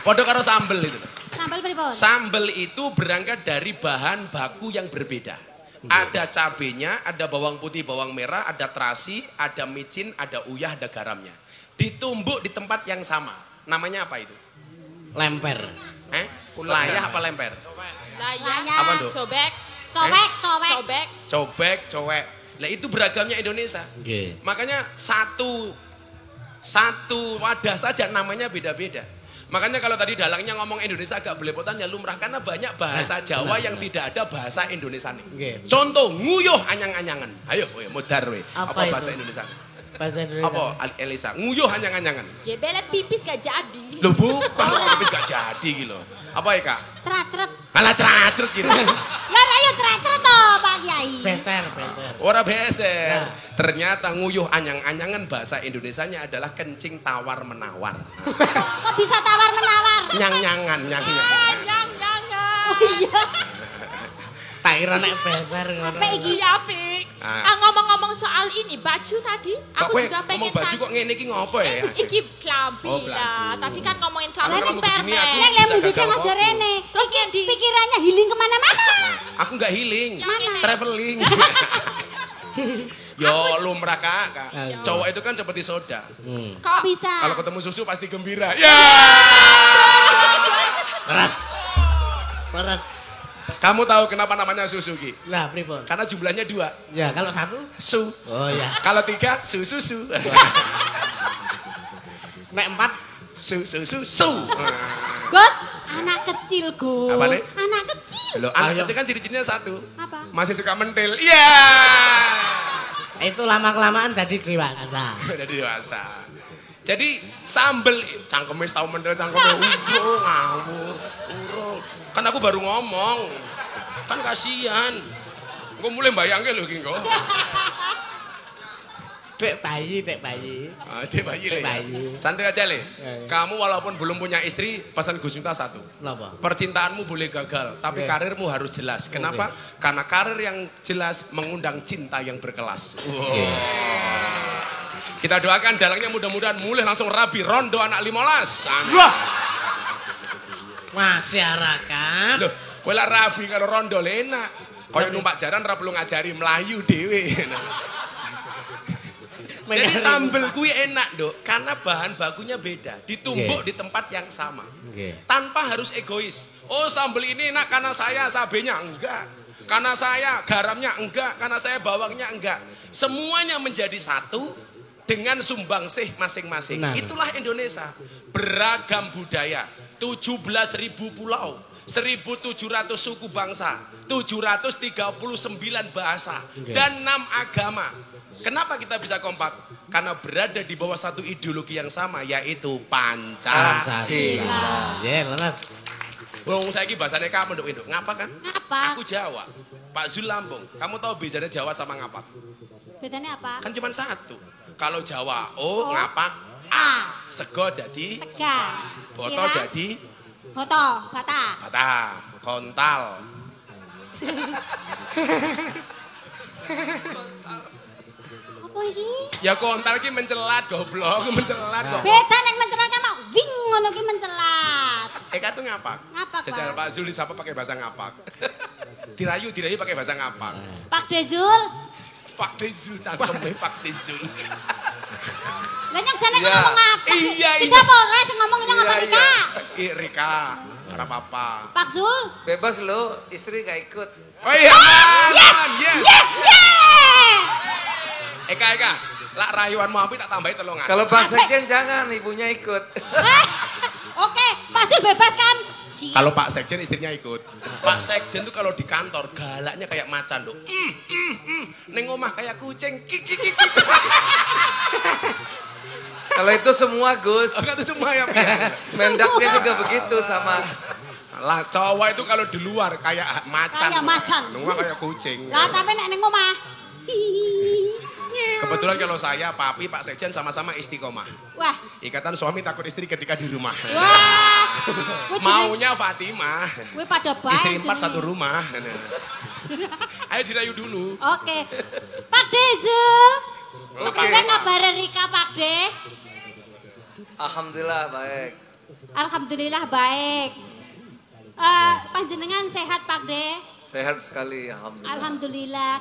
Padha karo sambel itu. sambal pripun? Sambel itu berangkat dari bahan baku yang berbeda. Ada cabenya, ada bawang putih, bawang merah, ada terasi, ada micin, ada uyah, ada garamnya. Ditumbuk di tempat yang sama. Namanya apa itu? Lemper. Layah apa lemper? Layah. Apa, Dok? Cobek. Cowek. Cobek. Cobek, cowek. Lah itu beragamnya Indonesia. Nggih. Makanya satu wadah saja namanya beda-beda. Makanya kalau tadi dalangnya ngomong Indonesia agak belepotan ya lumrah karena banyak bahasa Jawa yang tidak ada bahasa Indonesia nih. Nggih. Contoh nguyuh anyang-anyangan. Ayo we, modar we. Apa itu? bahasa Indonesia? Bahasa Indonesia. Apa Elisa? Nguyuh anyang-anyangan. Ya belet pipis gak jadi. Loh bukan, habis gak jadi gitu. Apa ya Kak? Ceracret. Alah ceracret gitu. Ya ayo ceracret toh Pak Kiai. Beser. Ora beser. Nah. Ternyata nguyuh anyang-anyangan bahasa Indonesianya adalah kencing tawar menawar. Kok bisa tawar menawar? Nyang-nyangan, nyang-nyangan. Yang. Oh iya. Tak kira nek beser ngono. Apik iki. Iya, Pik. Ngomong-ngomong soal ini, baju tadi, aku juga pengen ngomong baju kok ngene iki ngopo ya? Iki klambi Oh, lah. baju. Tadi kan ngomongin klambi Kalau sing kamu begini, permen. aku- Neng lemu Bisa dudu gagal aja ngomong. rene. Terus yang di Pikirannya healing kemana-mana. Aku enggak healing. Mana? Traveling. Yo lumrah Kak. Ayo. Cowok itu kan seperti soda. kok Bisa. Kalau ketemu susu pasti gembira. Ya. Peres. Kamu tahu kenapa namanya susu Ki? Lah pripun? Karena jumlahnya 2. Ya kalau satu. Su. Oh ya. Kalau 3 su. Nek 4 Su. Gus, anak kecil, Gus. Apa, Nek? Anak kecil. Loh, anak Ayo. kecil kan ciri-cirinya satu. Apa? Masih suka mentil. Iya. itu lama-kelamaan jadi dewasa. Udah dewasa. Jadi sambel cangkeme tau mentil cangkeme ngawur. Urung. Kan aku baru ngomong. Kan kasihan. Gue mulai bayangke lho ki kok. Dek bayi. Dek bayi Dek le. ya. bayi. Santai aja le. Ya. Kamu walaupun belum punya istri, pesan Gus Miftah satu. Napa? Percintaanmu boleh gagal, tapi Oke. karirmu harus jelas. Kenapa? Karena karir yang jelas mengundang cinta yang berkelas. Kita doakan dalangnya mudah-mudahan mulai langsung rabi rondo anak 15. Wah. Masyarakat. Loh, kowe lah rabi kalau rondo enak. Kaya numpak jaran ra perlu ngajari melayu dhewe. Jadi sambel kuwi enak, Dok, karena bahan bakunya beda, ditumbuk di tempat yang sama. Nggih. Tanpa harus egois. Oh, sambel ini enak karena saya cabenya enggak. Karena saya garamnya enggak, karena saya bawangnya enggak. Semuanya menjadi satu dengan sumbangsih masing-masing. Nah. Itulah Indonesia. Beragam budaya, 17.000 pulau, 1.700 suku bangsa, 739 bahasa, dan 6 agama. Kenapa kita bisa kompak? Karena berada di bawah satu ideologi yang sama, yaitu Pancasila. Ya, leres. Wong saiki bahasane kamu nduk ngapa kan? Apa? Aku Jawa. Pak Zul Lampung. Kamu tahu bedanya Jawa sama ngapak? Bedanya apa? Kan cuma satu. Kalau Jawa ngapak A. Sego jadi Sega. boto Kira? jadi Boto, bata. bata, kontal. Apa iki? Ya kontal ki mencelat goblok, mencelat kok. Beda nek mencelat sama wing ngono ki mencelat. Eka tuh ngapak. Ngapak, Jajal Pak. Pak Zul disapa pakai bahasa ngapak. dirayu pakai bahasa ngapak. Pak Dezul. Pak Dezul cangkeme Pak Dezul. Lah nyang jane Iya. ngomong apa? Iya, Kita iya. apa ora sing ngomong nyang apa Iya, Rika? Rika, ora apa-apa. Pak Zul. Bebas lo, istri gak ikut. Oh iya, aman, yes. Yes, yes. Eka, lak rayuanmu api tak tambahi telongan. Kalau Pak Asik. Sekjen jangan, ibunya ikut. Oke, Pak Zul bebas kan? Siap. Kalau Pak Sekjen istrinya ikut. Pak Sekjen tuh kalau di kantor galaknya kayak macan dong. Neng omah kayak kucing. Kiki. Kalau itu semua Gus, Oh, kan itu semua ya, Pi. Mendaknya juga begitu sama. Lah cowok itu kalau di luar kayak macan. Kayak macan. Neng omah kayak kucing. Lah tapi nek ning omah. Kebetulan kalau saya, Papi, Pak Sekjen sama-sama istiqomah. Wah, Ikatan suami takut istri ketika di rumah. wah. Kowe jeneng- Maunya Fatimah. kowe pada baik. Istri 4 jenenge. satu rumah. Ayo dirayu dulu. Oke. Pak Dezul. Oke. Apa kabar Rika Pak De? Alhamdulillah baik. Alhamdulillah baik. Panjenengan sehat Pak De? Sehat sekali, alhamdulillah. Alhamdulillah.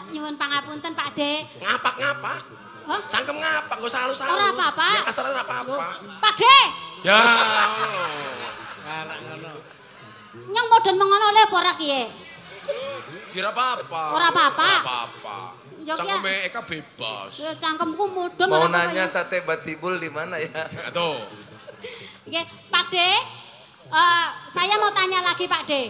Nyuwun pangapunten Pak De. Ngapak-ngapak. Hah? Cangkem ngapak, gak usah halus-halus. Ora apa-apa. Ya kasar ora apa-apa. Pak De, Ya. Karek ngono. nyang modern mengono le apa ora kiye? Ya ora apa-apa. Ora apa-apa. Ora apa-apa. Ya, Cangkeme Eka bebas. Ya, cangkemku modern. Mau ora apa-apa nanya ya. sate batibul di mana ya? Ya tuh. Oke, Pak De, saya mau tanya lagi Pak De.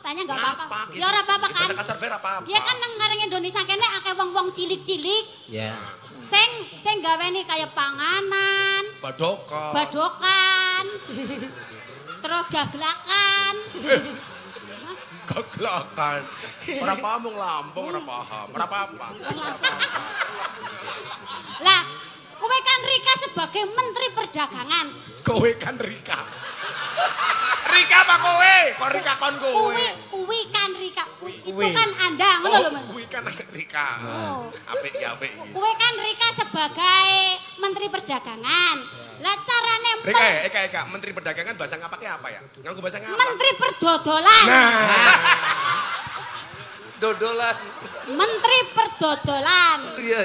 Tanya nggak apa-apa. Ngapak, Ya ora apa-apa kan. Bahasa kasar ber apa-apa. Dia kan nang ngareng Indonesia kene akeh wong-wong cilik-cilik Ya. sing gaweni kayak panganan, Badoka. badokan, terus gaglakan. Gaglakan. Ora paham wong Lampung, ora paham. Ora apa-apa. Lah, kowe kan Rika sebagai Menteri Perdagangan. Kowe kan Rika. Rika apa kowe? Kok Rika kon kowe? Kuwi kan Itu kan Anda, ngono lho Mas. Kuwi kan Rika. Oh. Apik ya apik. Kowe kan Rika sebagai Menteri Perdagangan. Lah carane Eka, Menteri Perdagangan bahasa ngapake apa ya? Nganggo bahasa ngapa? Menteri Perdodolan. Dodolan. Menteri Perdodolan. Iya.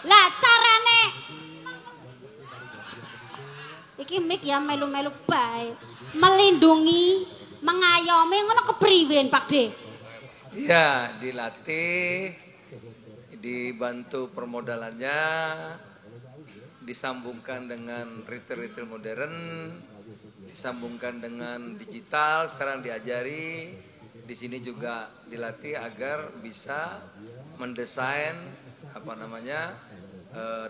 Lah carane iki mik ya melu-melu bae. Melindungi, mengayomi ngono kepriwen Pak De? Iya, dilatih, dibantu permodalannya, disambungkan dengan retail-retail modern, disambungkan dengan digital, sekarang diajari. Di sini juga dilatih agar bisa mendesain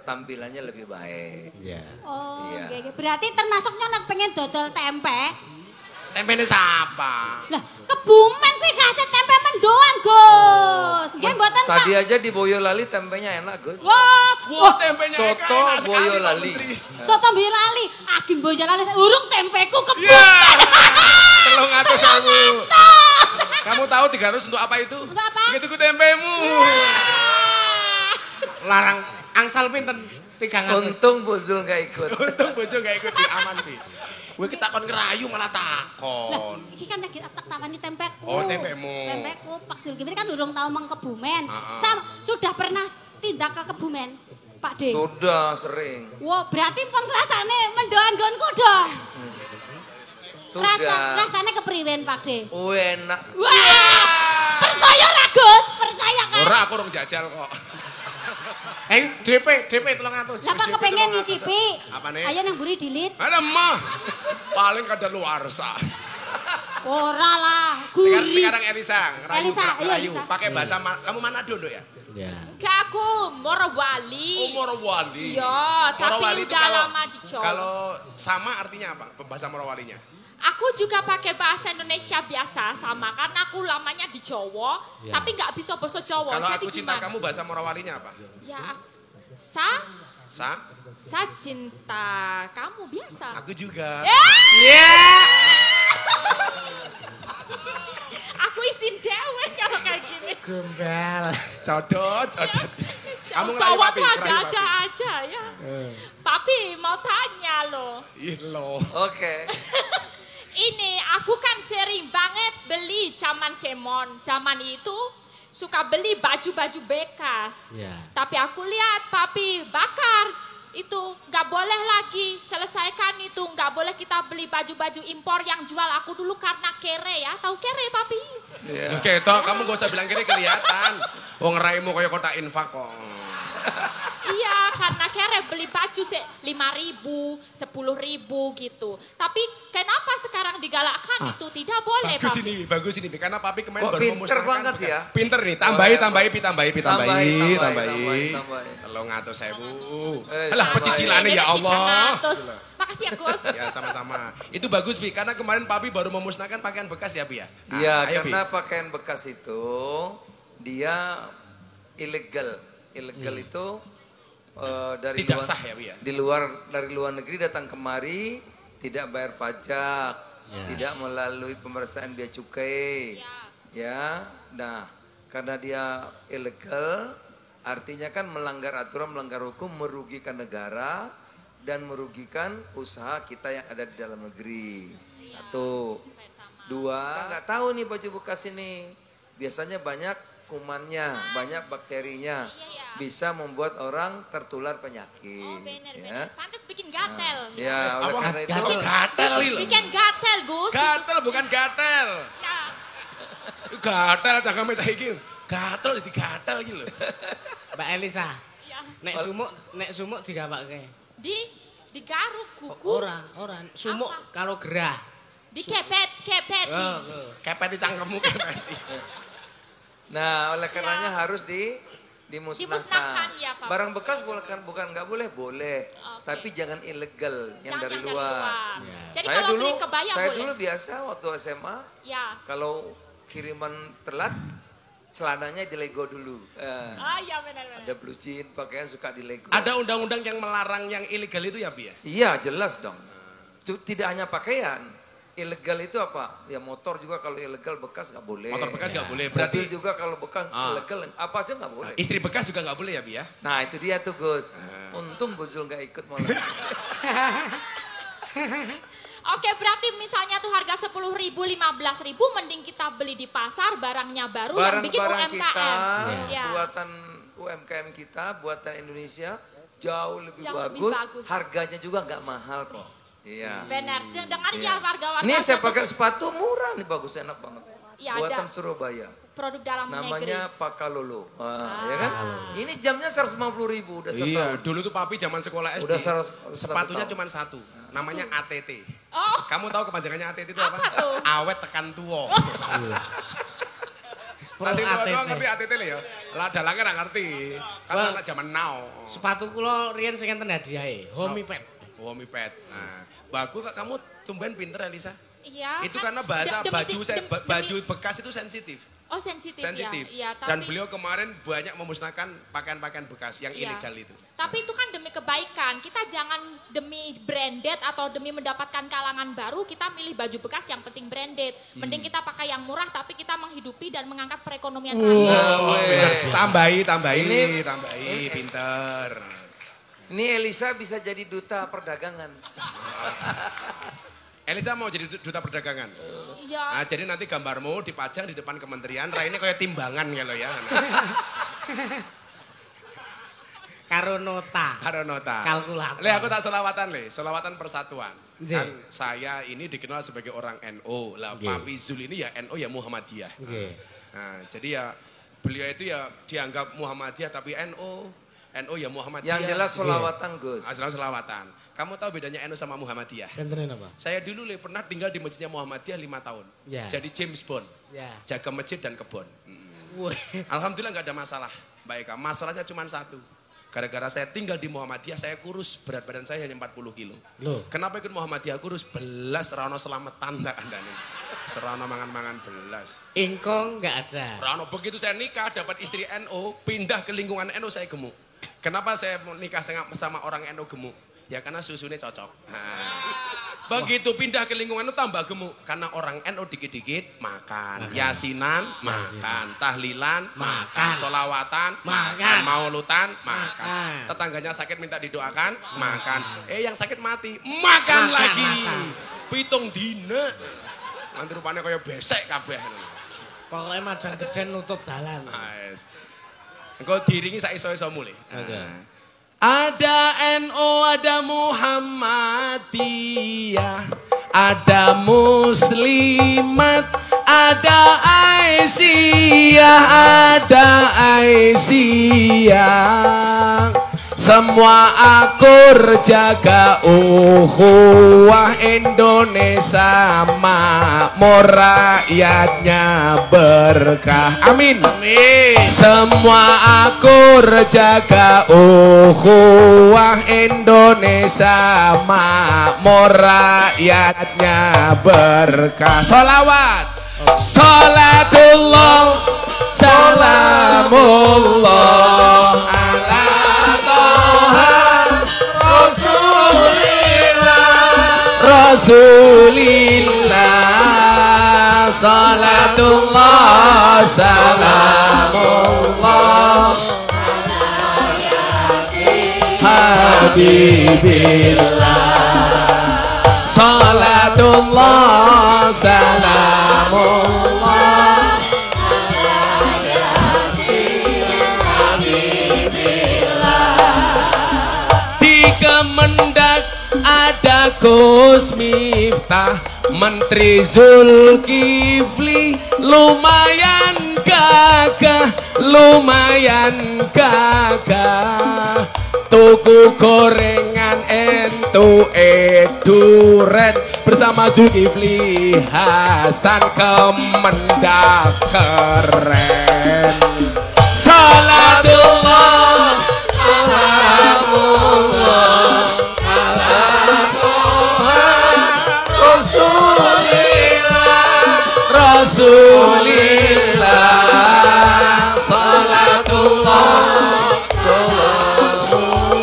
tampilannya lebih baik. Iya. Oh, Iya. nggih. Berarti termasuknya nek pengen dodol tempe. Tempene sapa? Lah, Kebumen kuwi kaset tempe mendoan, Gus. Nggih mboten Pak. Tadi aja di Boyolali tempenya enak, Gus. Wah, tempenya Eka Soto enak sekali, Pak Boyolali. Menteri. Soto Boyolali, agin Boyolali urung tempeku Iya. Kebumen. 300.000. Kamu tahu 300 untuk apa itu? Untuk apa? Gitu ku tempemu. Larang angsal pinten 300. Untung Bu Zul gak ikut. Untung bojo gak ikut di aman pi. Kowe kita kon ngerayu malah Lah, takon. iki kan lagi tak tawani tempeku. Oh, tempemu. Tempeku Pak Zulkifli kan urung tahu meng Kebumen. Heeh. Sudah pernah tindak ke Kebumen, Pak De? Sudah sering. Wah, berarti pun rasane mendoan gonku dong. Sudah. Rasane kepriwen, Pak De? Enak. Wah! Percaya ra, Gus? Percaya kan? Ora aku urung jajal kok. DP 300. Lah Pak kepengen nyicipi. Apane? Ayo nang mburi dilit. Ada mah. Paling kada luarsa. Ora lah, Sekarang Elisa, Elisa, ayo, ngerayu. Elisa. Pakai bahasa kamu Manado Dok ya? Ya. Enggak, aku Morowali. Morowali. Ya, tapi Morowali itu udah lama di Jawa. Kalau sama artinya apa? Bahasa Morowalinya? Aku juga pakai bahasa Indonesia biasa sama karena aku lamanya di Jawa, Ya. tapi nggak bisa bahasa Jawa. Kalau Jadi aku cinta gimana? kamu bahasa Morowalinya apa? Ya, Sa? sa cinta kamu biasa. Aku juga. Aku isin dewe kalau kayak gini. Gombal. Codot. Kamu ngerayu Jawa papi, tuh ngerayu ada-ada papi. aja ya. Papi mau tanya loh. Ih lo. Oke. Ini aku kan sering banget beli zaman Semon. Zaman itu suka beli baju-baju bekas. Ya. Tapi aku lihat papi bakar. Itu nggak boleh lagi, selesaikan itu, nggak boleh kita beli baju-baju impor yang jual aku dulu karena kere ya, tahu kere papi? Oke, toh kamu gak usah bilang kiri kelihatan. Wong raimu kayak kotak infak kok. Iya, karena kere beli baju 5.000, 10.000 gitu. Tapi kenapa sekarang digalakkan itu tidak boleh papi? Bagus ini, karena papi kemarin Kok baru pinter memusnahkan. banget ya? Pinter nih, tambahi. Tambahi. 300.000. Alah pecicilannya ya Allah. Makasih ya Gus. Ya sama-sama. Itu bagus Bi, karena kemarin papi baru memusnahkan pakaian bekas ya Bi ya. Nah, Iya, ayo, Bi. karena pakaian bekas itu dia ilegal. Ilegal itu dari Tidak luar, sah ya, Bi ya? dari luar negeri datang kemari tidak bayar pajak, tidak melalui pemeriksaan bea cukai. Ya. Nah, karena dia ilegal artinya kan melanggar aturan, melanggar hukum, merugikan negara dan merugikan usaha kita yang ada di dalam negeri. Satu. Dua, nggak tahu nih baju bekas ini. Biasanya banyak kumannya, banyak bakterinya. Bisa membuat orang tertular penyakit. Oh bener, ya. Pantes bikin gatel. Ya, oleh Apa? karena itu Gatel lho. Bikin gatel Gus. Gatel bukan gatel. Ya. Gatel cangkeme saiki. Gatel jadi gatel iki lho. Mbak Elisa. Ya. Nek sumuk digawake. Digaruk kuku. Ora. Sumuk Apa? karo gerah. Dikepet. Kepeti cangkemmu kepeti. Nah, oleh karenanya harus Dimusnahkan, dimusnahkan. ya, Pak. Barang bekas bukan nggak boleh, boleh. Oke. Tapi jangan ilegal yang Jangan dari luar. Ya. Jadi Saya kalau dulu, beli kebaya saya boleh. dulu biasa waktu SMA Ya. kalau kiriman telat celananya dilego dulu. Ya benar. Ada blue jean, pakaian suka dilego. Ada undang-undang yang melarang yang ilegal itu ya Bi ya? Iya, jelas dong. Itu tidak hanya pakaian. ilegal itu apa? Ya motor juga kalau ilegal bekas nggak boleh. Motor bekas nggak boleh. Berarti Berarti juga kalau bekas ilegal apa aja nggak boleh. istri bekas juga nggak boleh ya, Bi ya? Nah itu dia tuh Gus. Untung Gus Zul nggak ikut malah. Oke, berarti misalnya tuh harga 10.000, 15.000 mending kita beli di pasar barangnya baru yang bikin Barang-barang UMKM. kita, Ya. buatan UMKM kita, buatan Indonesia jauh lebih Jauh lebih bagus. bagus. Harganya juga nggak mahal kok. Iya. Benar. Dengan Iya. ya warga-warga Ini saya pakai sepatu murah nih, bagus, enak banget. Ya, Buatan ada. Surabaya. Produk dalam Namanya negeri. Pakalolo. Ya kan? Ini jamnya 150.000 udah setahun. Iya, dulu tuh papi zaman sekolah SD. Udah sepatunya tahun. cuma satu, namanya ATT. Oh, Kamu tahu kepanjangannya ATT itu apa? Apa tuh? Awet tekan tuwo. Masih tua doang ngerti ATT le ya. Lah dalangnya nggak ngerti. Kan Wah. anak zaman now. Sepatu kula riyen sing enten hadiahe, Homipad. Homipad. Nah, bagus kak, kamu tumben pinter Elisa. iya. Itu kan karena bahasa demi- baju demi- baju bekas itu sensitif. Oh, sensitif, Sensitif. ya. Iya, Dan beliau kemarin banyak memusnahkan pakaian-pakaian bekas yang Iya. ilegal itu. Tapi itu kan demi kebaikan. Kita jangan demi branded atau demi mendapatkan kalangan baru kita milih baju bekas yang penting branded. Mending kita pakai yang murah tapi kita menghidupi dan mengangkat perekonomian rakyat. Tambahi, Ini- pinter. Ini Elisa bisa jadi duta perdagangan. Elisa mau jadi duta perdagangan. Iya. Nah, jadi nanti gambarmu dipajang di depan kementerian. Raine kayak timbangan kalau ya. Karo nota. Karo nota. Kalkulator. Le aku tak selawatan le, selawatan persatuan. Nggih. Kan saya ini dikenal sebagai orang NU. Lah Nggih. Papi Zul ini ya NU ya Muhammadiyah. Nggih. Nah, jadi ya beliau itu ya dianggap Muhammadiyah tapi NU. NU ya Muhammadiyah. Yang jelas solawatan Gus. Asal selawatan. Kamu tahu bedanya NU sama Muhammadiyah? Bentenen apa? Saya dulu le pernah tinggal di masjidnya Muhammadiyah 5 tahun. Ya. Jadi James Bond. Ya. Jaga masjid dan kebun. Wih. Alhamdulillah nggak ada masalah, Mbak Eka. Masalahnya cuma satu. Gara-gara saya tinggal di Muhammadiyah, saya kurus. Berat badan saya hanya 40 kilo. Loh. Kenapa ikut Muhammadiyah kurus? Belas Rano selamatan tak anda nih. Serano mangan-mangan belas. Ingkong nggak ada. Rano begitu saya nikah dapat istri NU, pindah ke lingkungan NU saya gemuk. Kenapa saya nikah sama orang NU gemuk? Ya karena susunya cocok. Nah, begitu pindah ke lingkungan NU tambah gemuk. Karena orang NU dikit-dikit makan. Yasinan, makan. Tahlilan, makan. Solawatan, makan. Maulutan, makan. Tetangganya sakit minta didoakan, makan. Yang sakit mati, makan lagi. Pitung dina. Nanti rupanya kayak besek kabeh. Pokoknya majang geden nutup dalan. Nice. Engkau diringi sak iso-iso mulai. Oke. Ada NU, ada Muhammadiyah, ada Muslimat, ada Aisyah, ada Aisyah. Semua akur jaga ukhuwah Indonesia makmur rakyatnya berkah. Amin. Amin. Semua akur jaga ukhuwah Indonesia makmur rakyatnya berkah. Sholawat. Salatullah salamullah ala Rasulillah salatullah salamullah Habibillah salatullah salamullah di Kemendak ada Gus Miftah, Menteri Zulkifli, lumayan gagah, lumayan gagah. Tuku gorengan entu duren bersama Zulkifli Hasan Kemendak keren. Salatullah salamullah Rasulillah salatullah salamullah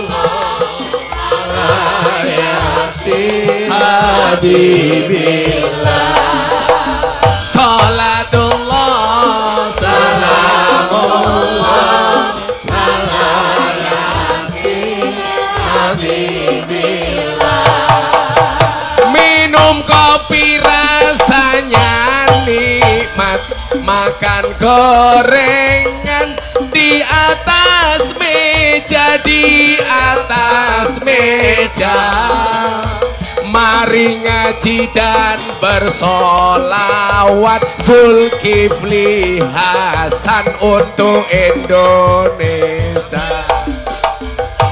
ala yasin habibillah. Salatullah salamullah ala yasin habibillah. Minum kopi rasanya nikmat, makan gorengan di atas meja, di atas meja. Mari ngaji dan bersolawat, Zulkifli Hasan untuk Indonesia.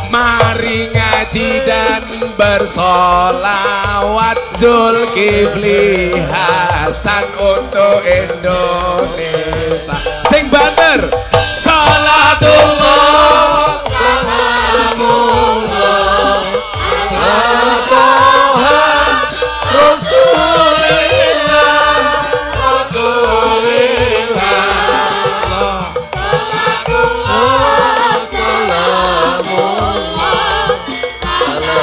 Mari ngaji dan bersolawat, Zulkifli Hasan untuk Indonesia. Sing banter. Salatullah salamullah ala Toha Rasulillah Rasulillah. Salatullah salamullah ala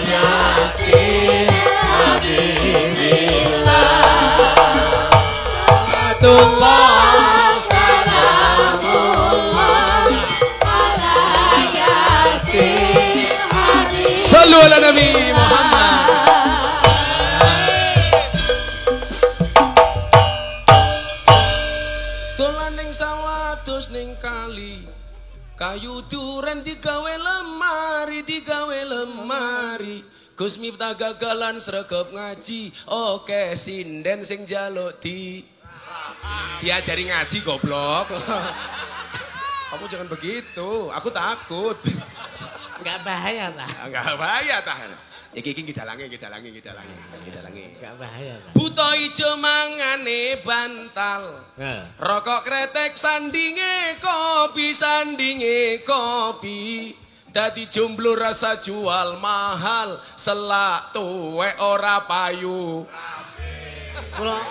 yasin habibillah. Salatullah salamullah ala yasin habibillah. Sallu ala Nabi Muhammad. Dolan ning sawah dos ning kali, kayu duren digawe lemari, digawe lemari. Gus Miftah gagalan sregep ngaji, oke sinden sing njaluk diajari ngaji goblok. Kamu jangan begitu, aku takut. Enggak bahaya ta? Enggak bahaya tah. Iki dalange. Enggak bahaya ta? Buta ijo mangane bantal. Rokok kretek sandinge kopi. Dadi jomblo rasa jual mahal, selak tuwek ora payu. Kula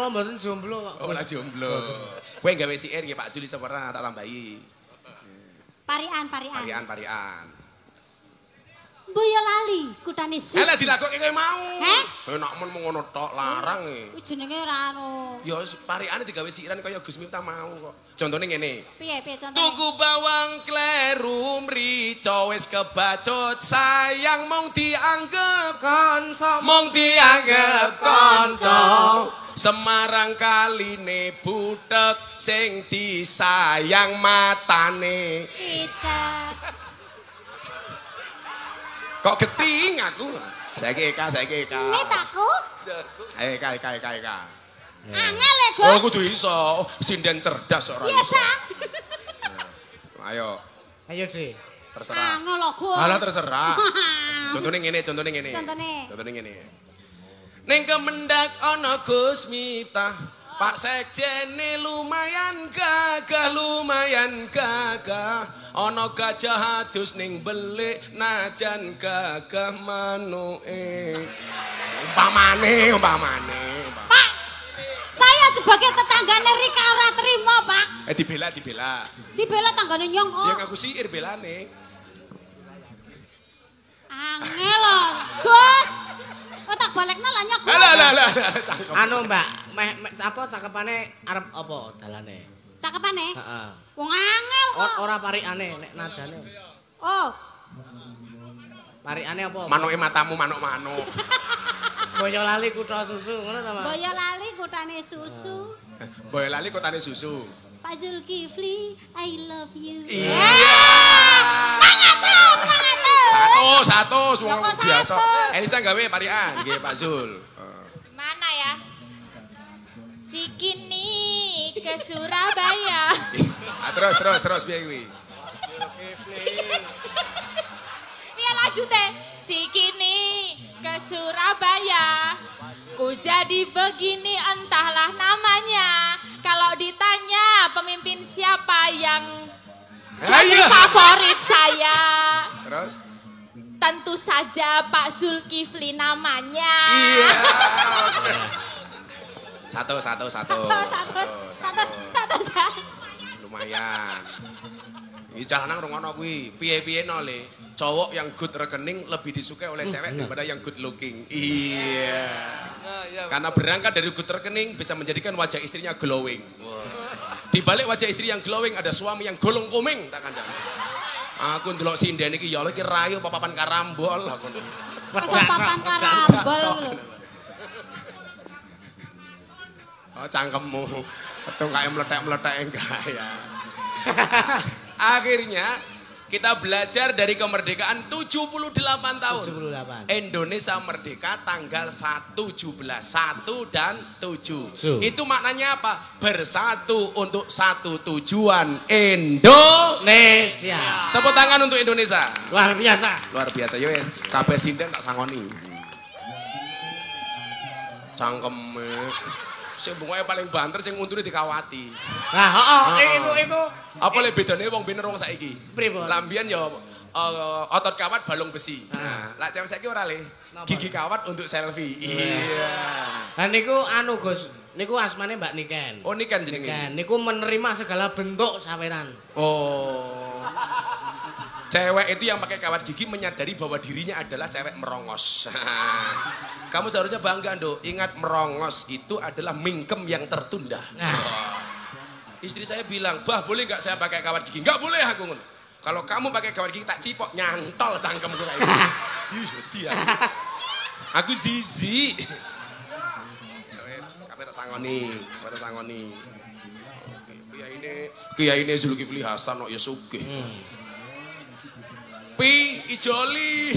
mboten jomblo kok. Ora jomblo. Kowe gawe siir nggih Pak Zuli sepera tak tambahi. Parian. Boyolali kutane susu. Lah dilakoke kowe mau. Heh? Enak men ngono tok larang e. Kuwi jenenge ora anu. Ya pariane digawe siiran kaya Gus Miftah mau kok. Contone ngene. Piye contone? Tuku bawang kleru mrica wis kebacut, sayang mung dianggep kanca. Semarang kaline butek sing disayang matane. Kicap. Kok geting aku. Saiki Eka. Ini takku. Eka. Angel ya, Gus. Oh, kudu iso. Sinden cerdas ora iso. Biasa. Ayo. Ayo, Dre. Terserah. Angel lho, Gus. Alah terserah. Contone ngene. Contone. Ning Kemendak ana Gus Miftah, Pak Sekjene lumayan gagah. Ana gajah adus ning belik najan gagah manuke. Umpamane. Pak, saya sebagai tetanggane Rika ora terima, Pak. Dibela. Dibela tanggane nyong kok. Yang aku siir belane. Angel lho, Gus. Oh tak balekna lah nyok. Lah. Anu, Mbak, apa cakepane arep apa dalane? Cakepane? Heeh. Wong angel kok. Ora parikane nek nadane. Oh, Parikane apa? Manuke matamu manuk-manuk. Boyolali kutha susu ngono ta, Mas? Boyolali kutane susu. Boyolali kotane susu. Pak Zulkifli, I love you. Iya. Mangatur. Satu, wong Joko biasa. satu. Elisa gawe parian nggih Pak Zul. Mana ya? Cikini ke Surabaya. Terus piye kuwi? Piye lanjute? Cikini ke Surabaya. Ku jadi begini entahlah namanya. Kalau ditanya pemimpin siapa yang jadi favorit saya? Terus? Tentu saja Pak Zulkifli namanya. Iya. Satu. Satu. Lumayan. Iki jalanan rungono kuwi. Piye-piye no le. Cowok yang good rekening lebih disukai oleh cewek daripada yang good looking. Iya. Karena berangkat dari gut rekening bisa menjadikan wajah istrinya glowing. Di balik wajah istri yang glowing ada suami yang golong komeng tak kandang. Aku ndelok sinden iki ya Allah iki rayu papan karambol aku. Papan karambol lho. Oh cangkemmu. Betul kayak meletek-meletek enggak ya. Akhirnya kita belajar dari kemerdekaan 78 tahun. 78. Indonesia merdeka tanggal 1/17, 1 dan 7. Itu maknanya apa? Bersatu untuk satu tujuan Indonesia. Tepuk tangan untuk Indonesia. Luar biasa. Luar biasa. Yo wis, kabeh sinden tak sangoni. Cangkeme. Sing bungoe paling banter sing untune dikawati. Nah, itu. Apa le bedane wong bener wong saiki? Pripun? Lambian ya otot kawat balung besi. Nah, lak cewek saiki ora le. Gigi kawat untuk selfie. Iya. Lah niku anu Gus, niku asmane Mbak Niken. Oh Niken jenenge. Niken niku menerima segala bentuk saweran. Oh. Cewek itu yang pakai kawat gigi menyadari bahwa dirinya adalah cewek merongos. Kamu seharusnya bangga, Nduk. Ingat merongos itu adalah mingkem yang tertunda. Istri saya bilang, "Bah, boleh nggak saya pakai kawat gigi?" "Nggak boleh aku." Kalau kamu pakai kawat gigi tak cipok nyantol cangkemku kayak gitu. Ih, dia. Aku zizi. Kabeh tak sangoni. Kiai ini Zulkifli Hasan kok ya sugih. Pi ijoli.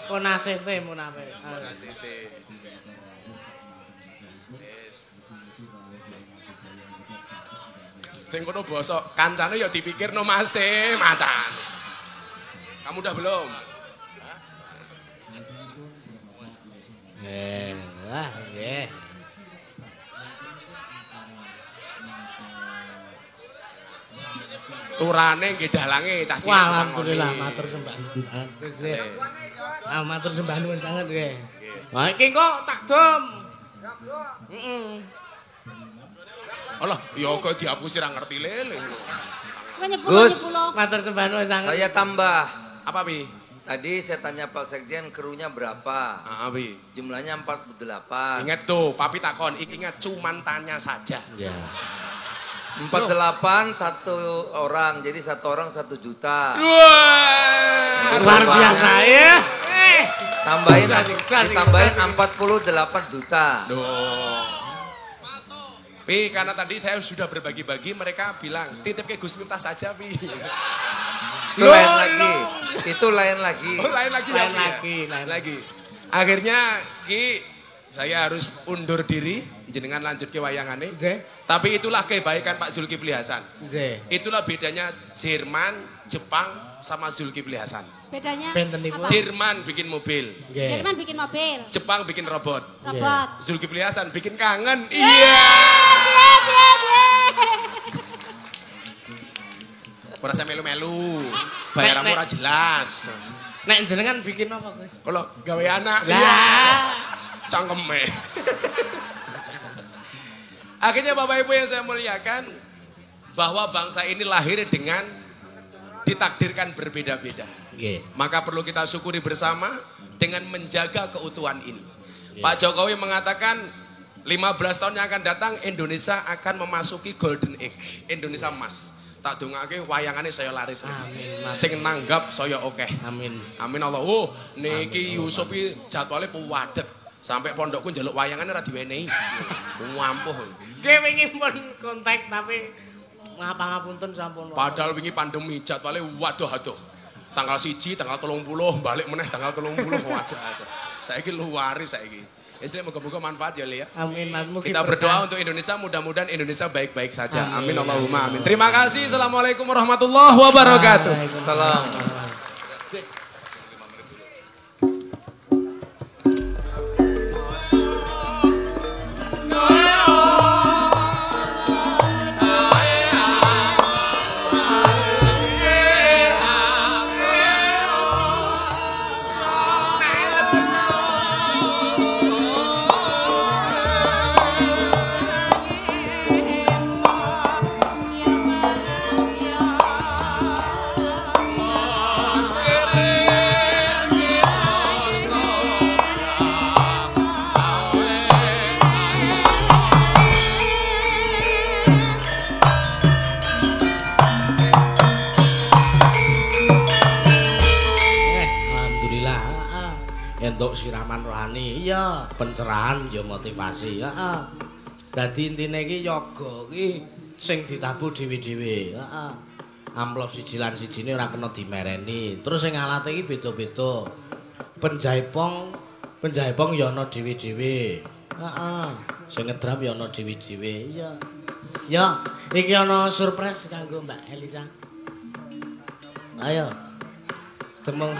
Monasese. Sing kono basa kancane ya dipikirno Mase, mantan. Kamu udah belum? Nggih. Turane nggih dalange cah cilik. Alhamdulillah matur sembah. Matur sembah nuwun sanget nggih. Wah iki kok tak dom. Heeh. Alah, ya kok dihapusi ra ngerti lele. Gus, Matur sembah nuwun sanget. saya tambah. Apa, Pi? Tadi saya tanya Pak Sekjen krunya berapa? Pi. Jumlahnya 48. Ingat tuh, Papi takon, ingat cuman tanya saja. Ya. 48 satu orang, jadi satu orang 1 juta. Wah, Luar biasa ya. Ditambahin 48 juta. Pi, karena tadi saya sudah berbagi-bagi, mereka bilang titip ke Gus Miftah saja, Pi. Itu lain lagi. Itu lain lagi. Oh, lain lagi. Akhirnya Ki, saya harus undur diri, jenengan lanjut ke wayangane. Tapi itulah kebaikan Pak Zulkifli Hasan. Itulah bedanya Jerman, Jepang sama Zulkifli Hasan. Bedanya apa? Jerman bikin mobil. Jerman bikin mobil. Jepang bikin robot. Zulkifli Hasan bikin kangen. Iya. Ora saya melu-melu. Bayaranmu ora jelas. Nek jenengan bikin apa, Gus? Kalau gawe anak. Lah, cangkeme. Akhirnya Bapak Ibu yang saya muliakan, bahwa bangsa ini lahir dengan ditakdirkan berbeda-beda. Maka perlu kita syukuri bersama dengan menjaga keutuhan ini. Pak Jokowi mengatakan 15 tahun yang akan datang Indonesia akan memasuki golden age, Indonesia emas. Tak dongake wayangane saya laris. Amin. Sing nanggap saya oke. Amin. Amin Allah. Oh, niki Yusuf iki jadwale puwadeg. Sampai pondokku njaluk wayangane ora diwenehi. Ngampuh. Nggih wingi pun kontak tapi ngapunten sampun. Padahal wingi pandemi jadwale waduh. Tanggal 1, tanggal 30, balik meneh tanggal 30. Waduh. Saiki luaris saiki. Istilahnya moga-moga manfaat ya, Le ya. Amin. Kita berdoa untuk Indonesia, mudah-mudahan Indonesia baik-baik saja. Amin Allahumma amin. Terima kasih. Assalamualaikum warahmatullahi wabarakatuh. Salam. Amin. untuk siraman rohani. Iya, pencerahan ya motivasi. Heeh. Dadi intine iki yoga iki sing ditabuh dhewe-dhewe. Heeh. Amplop siji lan sijine ora kena dimereni. Terus sing alate iki beda-beda. Penjaipong ya ana dhewe-dhewe. Heeh. Sing ngedram ya ana dhewe-dhewe. Iya. Ya, iki ana surprise kanggo Mbak Elisa. Ayo. Demeng.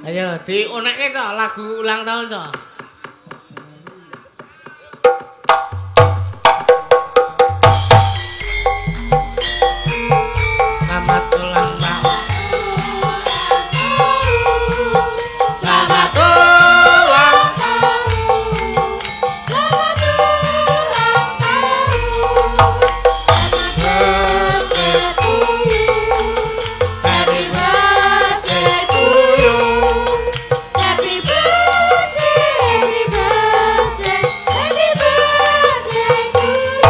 Ayo diunekke to lagu ulang tahun to. Selamat ulang tahun. Selamat ulang tahun. Selamat ulang tahun. Happy birthday to you. Happy birthday, happy birthday, happy birthday to you.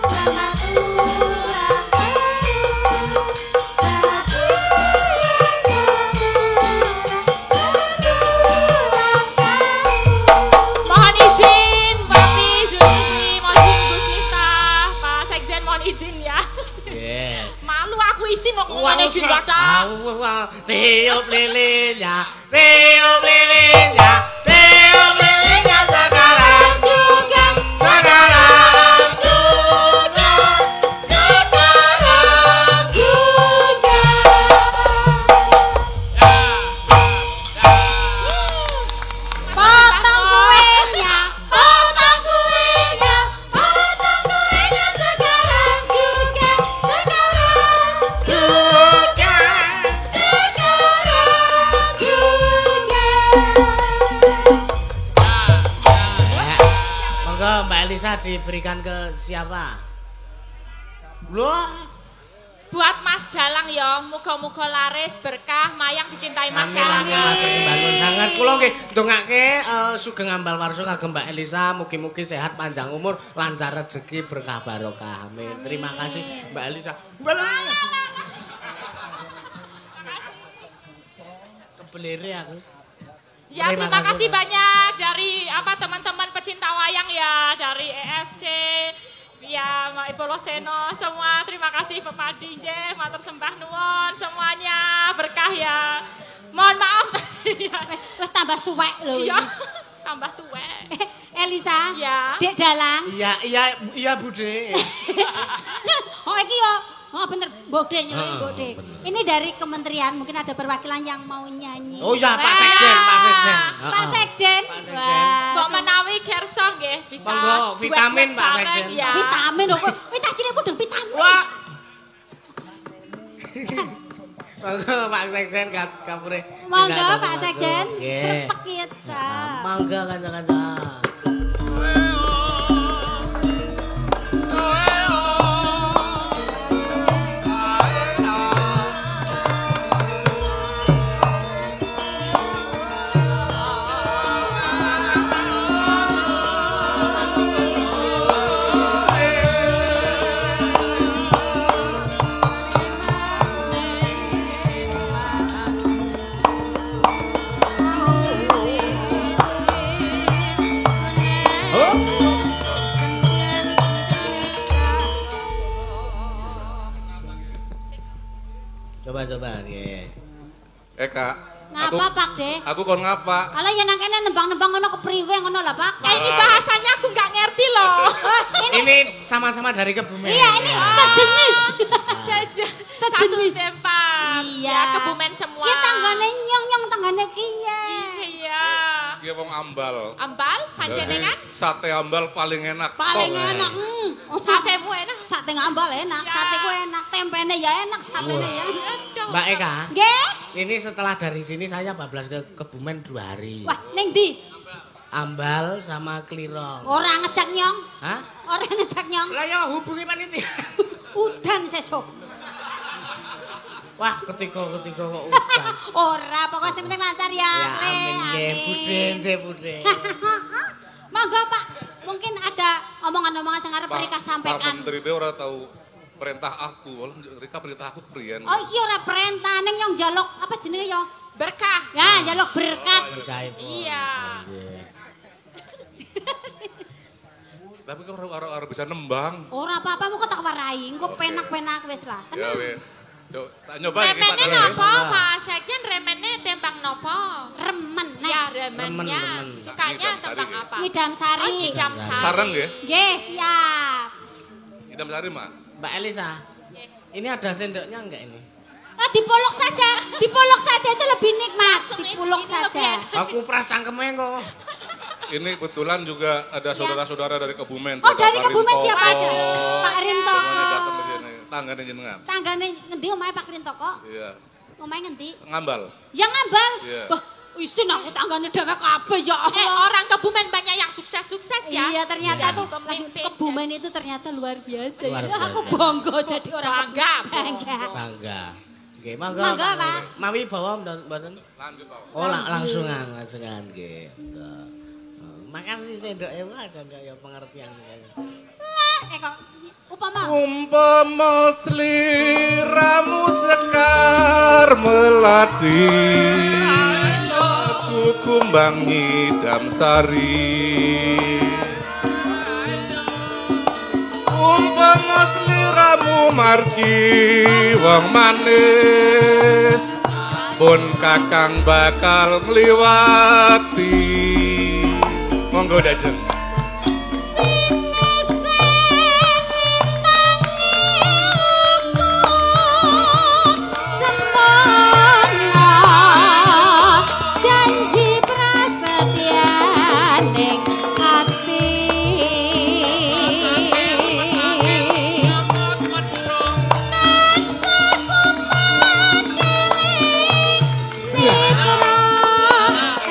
Selamat ulang tahun. Selamat ulang tahun. Mohon izin, Papi Zulkifli, mohon izin Gus Miftah, Pak Sekjen mohon izin ya. Yeah. Malu aku izin kok ngomongnya izin datang. Tiup lilinnya, tiup lilinnya, tiup lilinnya sekarang juga, sekarang juga, sekarang juga. Potong kuenya, potong kuenya, potong kuenya sekarang juga, sekarang juga, sekarang juga. Monggo Mbak Elisa diberikan ke siapa? Loh, Buat Mas Dalang ya, muga-muga laris berkah, mayang dicintai masyarakat. Amin. Sangat kula nggih ndongake sugeng ambal warsa kagem Mbak Elisa, mugi-mugi sehat panjang umur, lancar rezeki berkah barokah. Amin. Terima kasih Mbak Elisa. Kebelere aku. Ya, terima kasih banyak dari teman-teman pecinta wayang ya, dari EFC, ya Ibu Loseno semua. Terima kasih Bapak Dinje, matur sembah nuwun semuanya, berkah ya. Mohon maaf. Wes tambah suwek lho. Iya, tambah tuwek. Elisa, Ya. Dek Dalang. Iya Bude. Oh iki yo. Oh bener, Bode nyeluk Bode. Ini dari kementerian, mungkin ada perwakilan yang mau nyanyi. Oh ya Pak Wah. Sekjen, Pak Sekjen. Pak Sekjen. Sekjen. Wah. Mbok menawi kersa nggih bisa. Monggo, vitamin, duet-duet Pak bareng, Sekjen. Ya. Vitamin lho kok. Wis tak cilik padha vitamin. Wah. Monggo Pak Sekjen kapure. Monggo Pak Sekjen. Nggih. Srepek ya, Ca. Monggo kanca-kanca. Coba nggih. Kak. Ngapa Pak De? Aku kon ngapa? Ala yen nang kene nembang-nembang ngono kepriwe ngono lah Pak. Ini bahasanya aku nggak ngerti loh. Ini sama-sama dari Kebumen. Iya ini sejenis. Satu Sejenis. tempat. Iya. Ya, Kebumen semua. Kita tanggane nyong-nyong tanggane kiye. Iya. Iya wong ambal. Ambal, panjenengan? Sate ambal paling enak. Paling Tok. enak. Satemu enak. Sate ngambal enak, Ya. sate ku enak, tempene ya enak, satene ya. Aduh. Mbak Eka, Nggih. ini setelah dari sini saya bablas ke Kebumen 2 hari. Wah, ning ndi? Ambal sama Klirong. Ora ngejak nyong. Hah? Ora ngejak nyong. Lah ya hubungi panitia. Udan sesuk. Wah, ketika kok udan. Ora, pokoknya sing penting lancar ya. Ya Le, amin nggih, Bude. Monggo Pak, mungkin ada omongan-omongan sing arep mereka Pak sampaikan. Menteri be ora tahu Perintah aku, Rika perintah aku kepriyen. Oh iki ora perintah ning yang njaluk apa jenenge ya? Berkah. Ya, njaluk berkat. Iya. Tapi kok orang bisa nembang. Ora apa-apa mu kok tak warai, engko penak-penak wis lah. Ya Tenang. wis. Coba tak nyoba iki tak Remennya kalian. nopo, Pak Sekjen? Remennya tembang nopo? Remen nek. Ya, remennya. Remen. Sukanya Ngidam tentang sari, apa? Ngidam sari. Oh, ngidam sari. Sareng nggih? Nggih, siap. Idam sari, Mas. Mbak Elisa, ini ada sendoknya enggak ini? Ah, dipolok saja. Dipolok saja itu lebih nikmat. Langsung Dipolok ini saja. lebih Aku pras cangkeme kok. Ini kebetulan juga ada saudara-saudara dari Kebumen. Oh, dari Pak Kebumen Rintoko. siapa aja? Pak Rintoko. Semuanya datang ke sini. Tanggane jenengan. Tanggane ngendi omahe Pak Rintoko? Iya. Omahe ngendi? Ngambal. Ya ngambang. Iya. Wah, isin aku tanggane dhewe kabeh ya Allah. Orang Kebumen banyak yang sukses-sukses ya. Iya ternyata Jadi tuh pemimpin. Kebumen itu ternyata luar biasa. Luar Ya, aku biasa. bangga jadi orang Bangga, Bangga. Bangga. Oke, mangga. Mangga, Pak. Mawi bawa mboten? Lanjut, Pak. Oh, langsungan nggih. Enggak. Makasih sendoke Mas, sendok ya pengertian. Kok upama Umpama sliramu sekar melati aku kumbang ngidam sari Umpama sliramu margi wong manis pun kakang bakal ngliwati monggo dajeng janji prasetya ning ati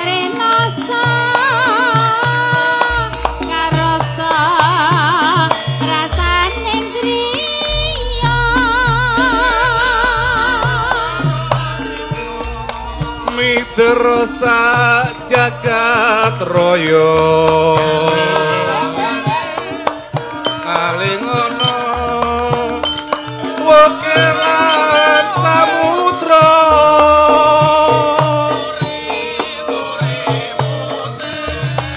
Renosa karosa rasane griya Mitrosa jagat raya Aling ana wokeran samudra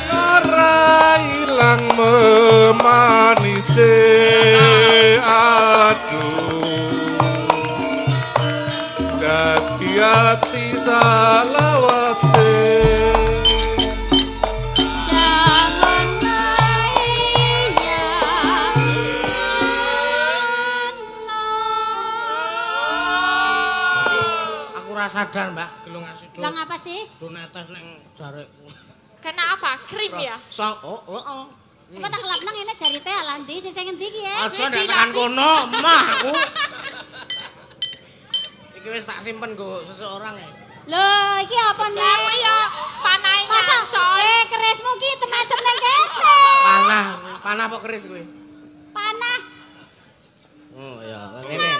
Ora ilang memanise aduh Dadi ati salawase jangan iya Aku ora sadar, Mbak, gelung ngasih lah ngapa sih? donetes ning jarekku. Kenapa? Krim ya? Oh. Apa tak kelap nang ini jari teh alandi sing ngendi ki ya? Aja ndak tekan kono, mah aku. Iki wis tak simpen go seseorang ya. Lho, iki apa nih? Apa ya? Panai Masa ngantol. kerismu ki temacem nang kene. Panah apa keris kowe? Panah. Oh ya, ngene.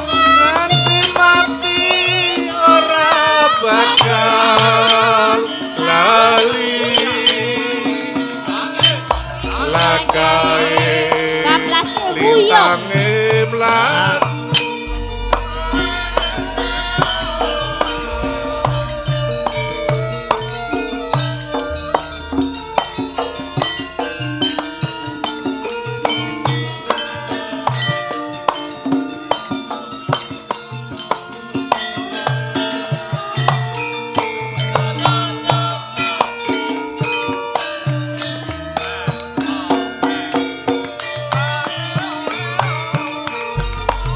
Nganti mati ora bakal lali lakae lintange mlaku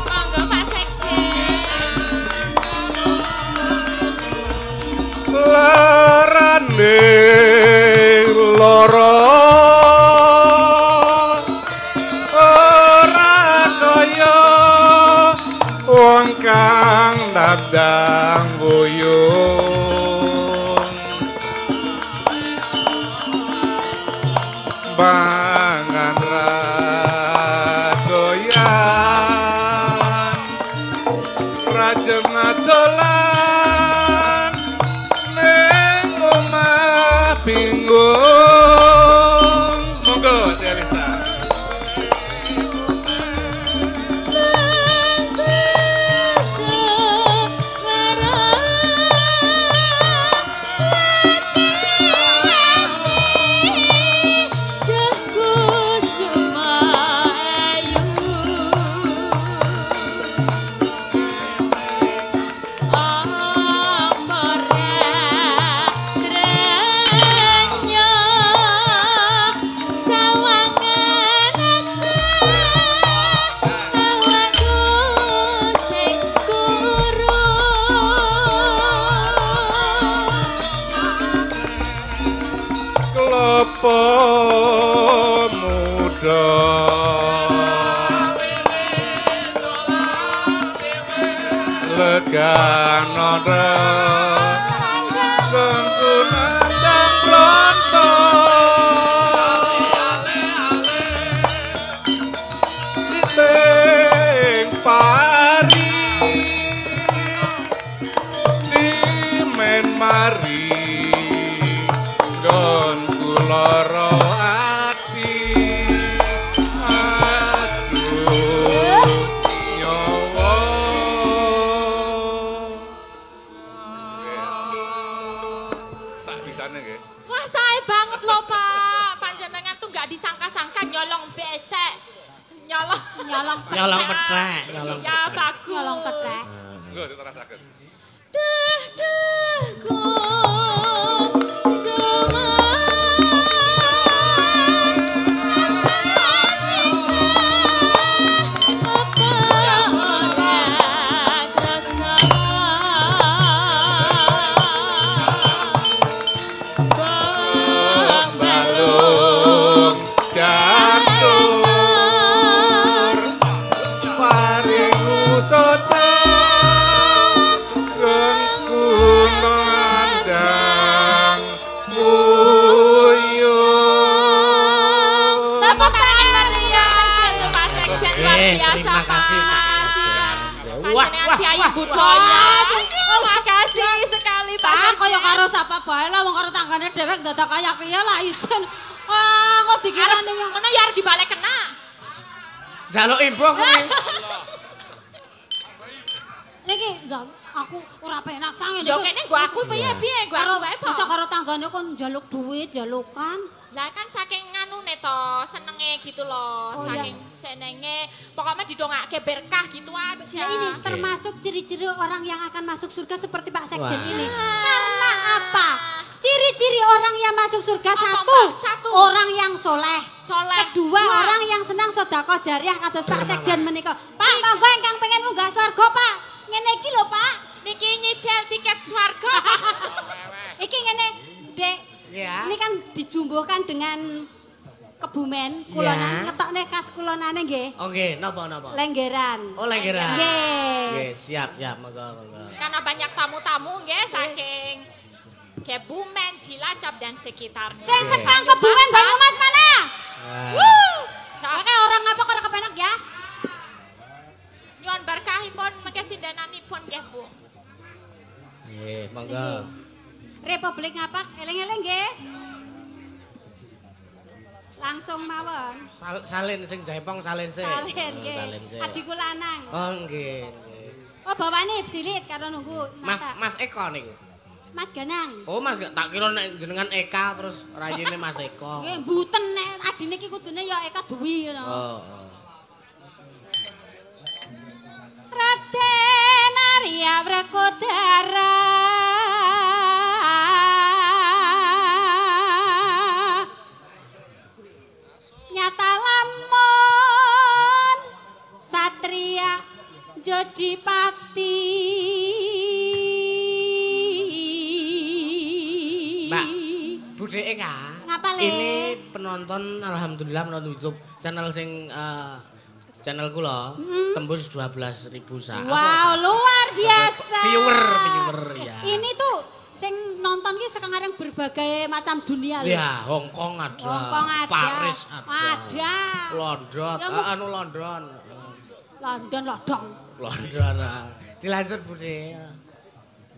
Monggo Pak Sekjen. larane loro ora kaya wong kang dadang buyung mangan Reganara Lengkunan Bronto Diting pari Dimen mari Gon kuloro ati Aduh nyawa Sak bisane nggih. Wah, sae banget loh, Pak. Panjenengan tuh nggak disangka-sangka nyolong betek. Nyolong Nyolong petrek, nyolong Ya petrek. bagus. Nyolong ketek. Enggak diterasaken. Duh, duh, Balung jantur paring usota nandang muyung Tepuk tangan meriah untuk Pak Sekjen luar biasa, terima kasih, Pak Pak. Sekjen. Panjenengan Kyai budaya. Terima kasih sekali Pak. Ah, Sekjen. kaya karo sapa bae lah wong karo tanggane dhewek dadak kaya kiye lah isen. Ah, kok dikira ning Ngono ya arep dibalik kena. Jaluk imbuh kuwi. Niki lho, aku ora penak sange Yo kene nggo aku piye-piye, nggo aku wae, Pak. Masa karo tanggane kon njaluk duit, jalukan. Lah kan saking nganune to, senenge gitu loh, Oh, saking senenge, pokoknya didongake berkah gitu aja. Nah, ini termasuk ciri-ciri orang yang akan masuk surga seperti Pak Sekjen Wah. ini. Karena apa? Ciri-ciri orang yang masuk surga Apa, satu, Mbak? Satu. orang yang soleh. Soleh. Kedua, Dua. orang yang senang sedekah jariah kados Pak Sekjen menika. Pak, monggo ingkang pengen munggah swarga, Pak. Ngene iki lho, Pak. Niki nyicil tiket swarga. Iki ngene, Dek. Ya. Ini kan dijumbuhkan dengan Kebumen, kulonan, Ya. ngetokne khas kulonane nggih. Oke, napa? Lenggeran. Oh, lenggeran. Nggih. Nggih, siap, monggo. Karena banyak tamu-tamu nggih saking Kebumen, Cilacap dan sekitarnya. Sing sekang Kebumen Banyumas mana? Wah. Oke, orang apa kok kepenak ya? Nyuwun berkahipun mengke sindananipun nggih, Bu. Nggih, monggo. Republik ngapak, eling-eling nggih. Langsung mawon. Salin sing Jaipong salin sih. Salin nggih. Salin sih. Adiku lanang. Oh, nggih. Oh, bawane silit karo nunggu. Mas Eko niku. Mas Ganang. Oh, Mas tak kira nek jenengan Eka terus rayine Mas Eko. Nggih, mboten nek adine iki kudune ya Eka Dwi ngono. Oh. Raden Arya Wrekodara nyata lamun satria Jodipati. Mbak, Bude Eka. Ngapa, Le? Ini penonton alhamdulillah menonton YouTube channel sing channel kula tembus 12.000 sak. Wow, luar biasa. Viewer ya. Ini tuh sing nonton ki sekarang berbagai macam dunia loh. Ya, Hong Kong ada. Hongkong ada. Paris ada. Ada. London, Ya, Bu. London. London lodong. London. Dilanjut Bude.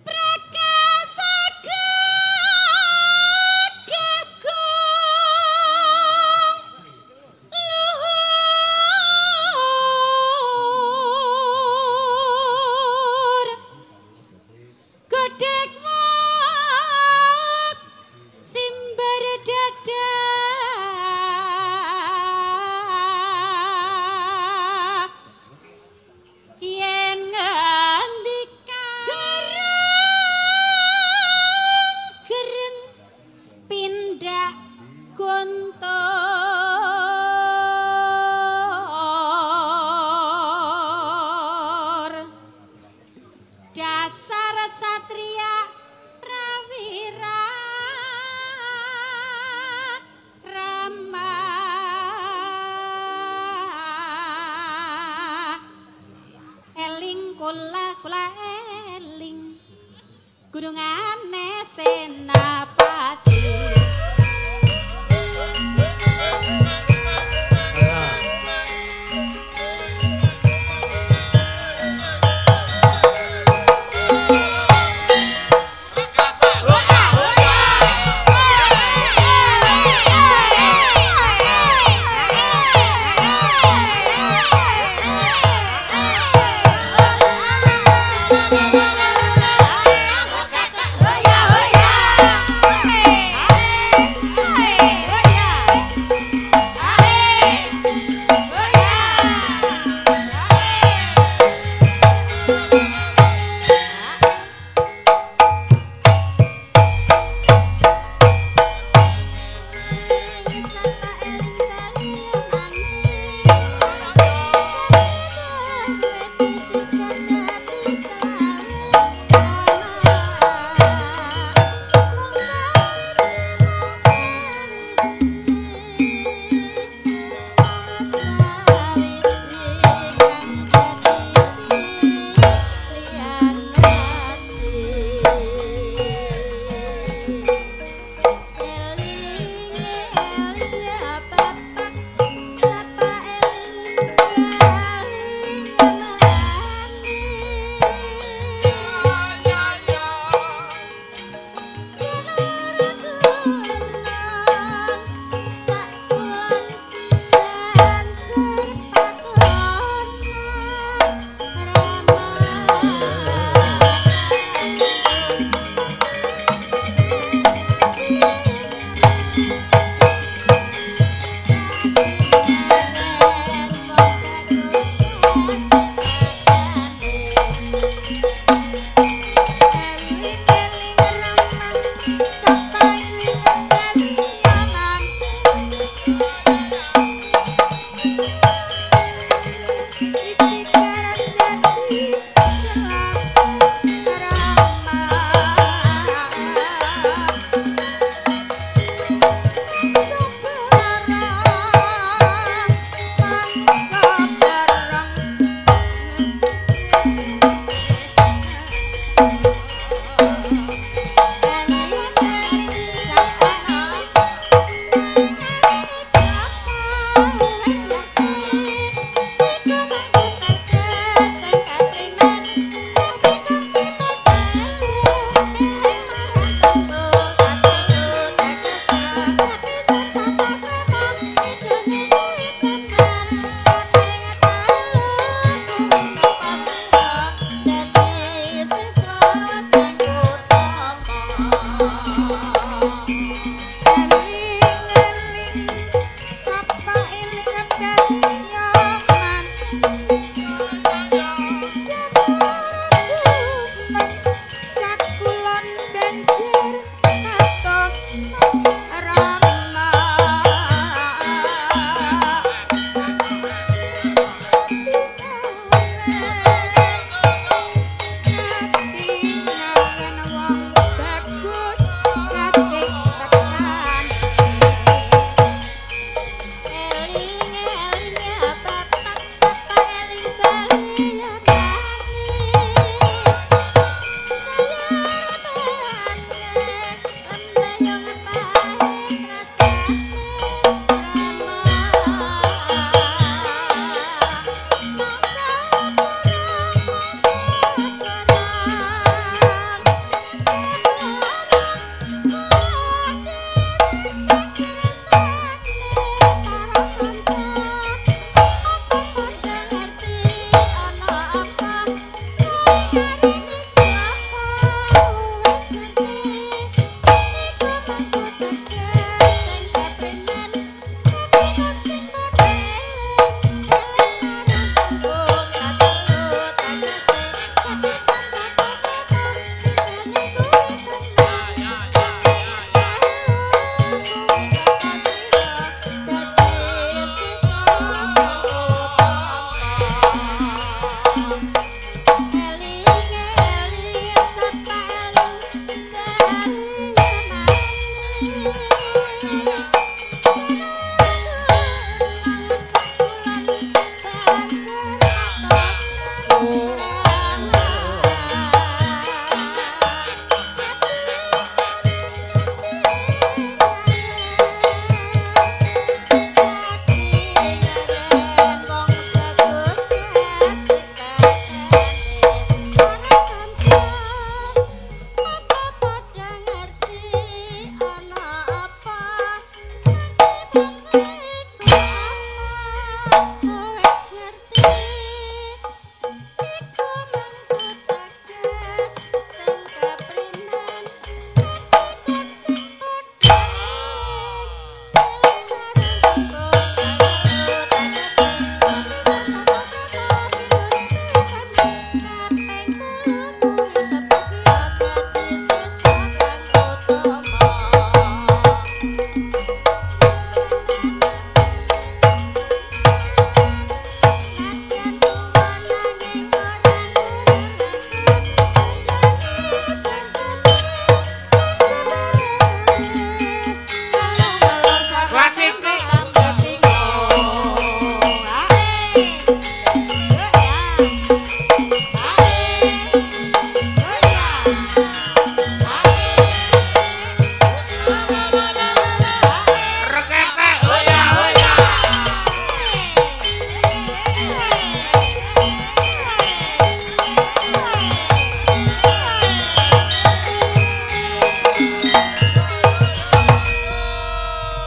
Prakasa gagung luhur gedek wak simbar dada yen ngendikan gereng pindah gontor dasar satria prawira ramah eling kula Gunungane Senapati.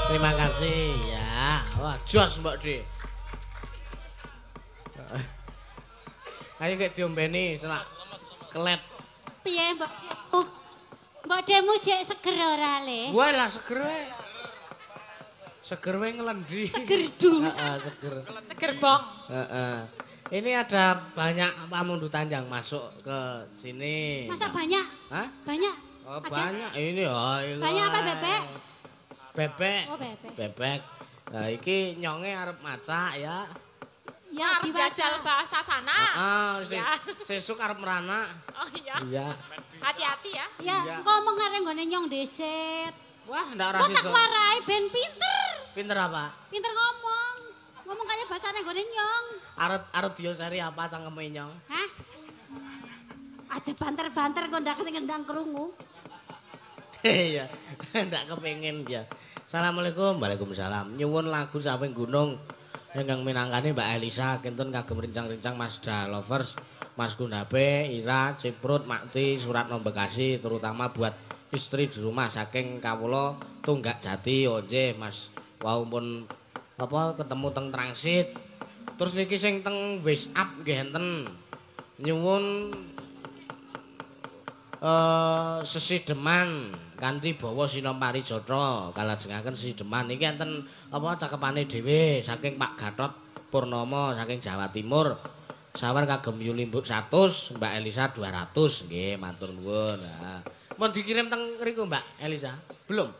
Terima kasih ya. Wah, jos Mbak De. Ayo kayak diombeni, selak kelet. Piye Mbak Demu? Mbak Demu jek seger ora le? Gua lah seger wae. Seger wae ngelendi. Seger du. Heeh, seger. Seger bong. Heeh. Ini ada banyak pamundutan yang masuk ke sini. Masa banyak? Hah? Banyak? Oh, Ada? banyak ini oh, ini. Banyak apa bebek? Bebek. Oh, bebek. Bebek. Nah, iki nyonge arep macak ya. Ya, Arep diwaca. jajal bahasa sana. Heeh, Ya. sesuk arep merana. Oh iya. Iya. Hati-hati ya. Ya, Iya. ngomong arek nggone nyong deset. Wah, ndak ora Kok tak siso. warai ben pinter. Pinter apa? Pinter ngomong. Ngomong kaya bahasane nggone nyong. Arep diosari apa cangkeme nyong? Hah? Aja banter-banter kok ndak sing ngendang krungu. Iya, ndak kepengin ya. Assalamualaikum, waalaikumsalam. Nyuwun lagu samping gunung ingkang minangkani Mbak Elisa, kinten kagem rincang-rincang Mas Da Lovers, Mas Gunabe, Ira, Ciprut, Makti, Suratno Bekasi, terutama buat istri di rumah saking kawula Tunggak Jati, Onje, Mas. Wau pun apa ketemu teng transit. Terus niki sing teng Wis Up nggih enten. Nyuwun sesideman kanthi bawa Sinompari Jatra kalajengaken sesideman iki enten apa cakepane dhewe saking Pak Gatot Purnomo saking Jawa Timur sawer kagem Yuli Mbuk 100 Mbak Elisa 200 nggih matur nuwun. Nah, mun dikirim teng riku Mbak Elisa belum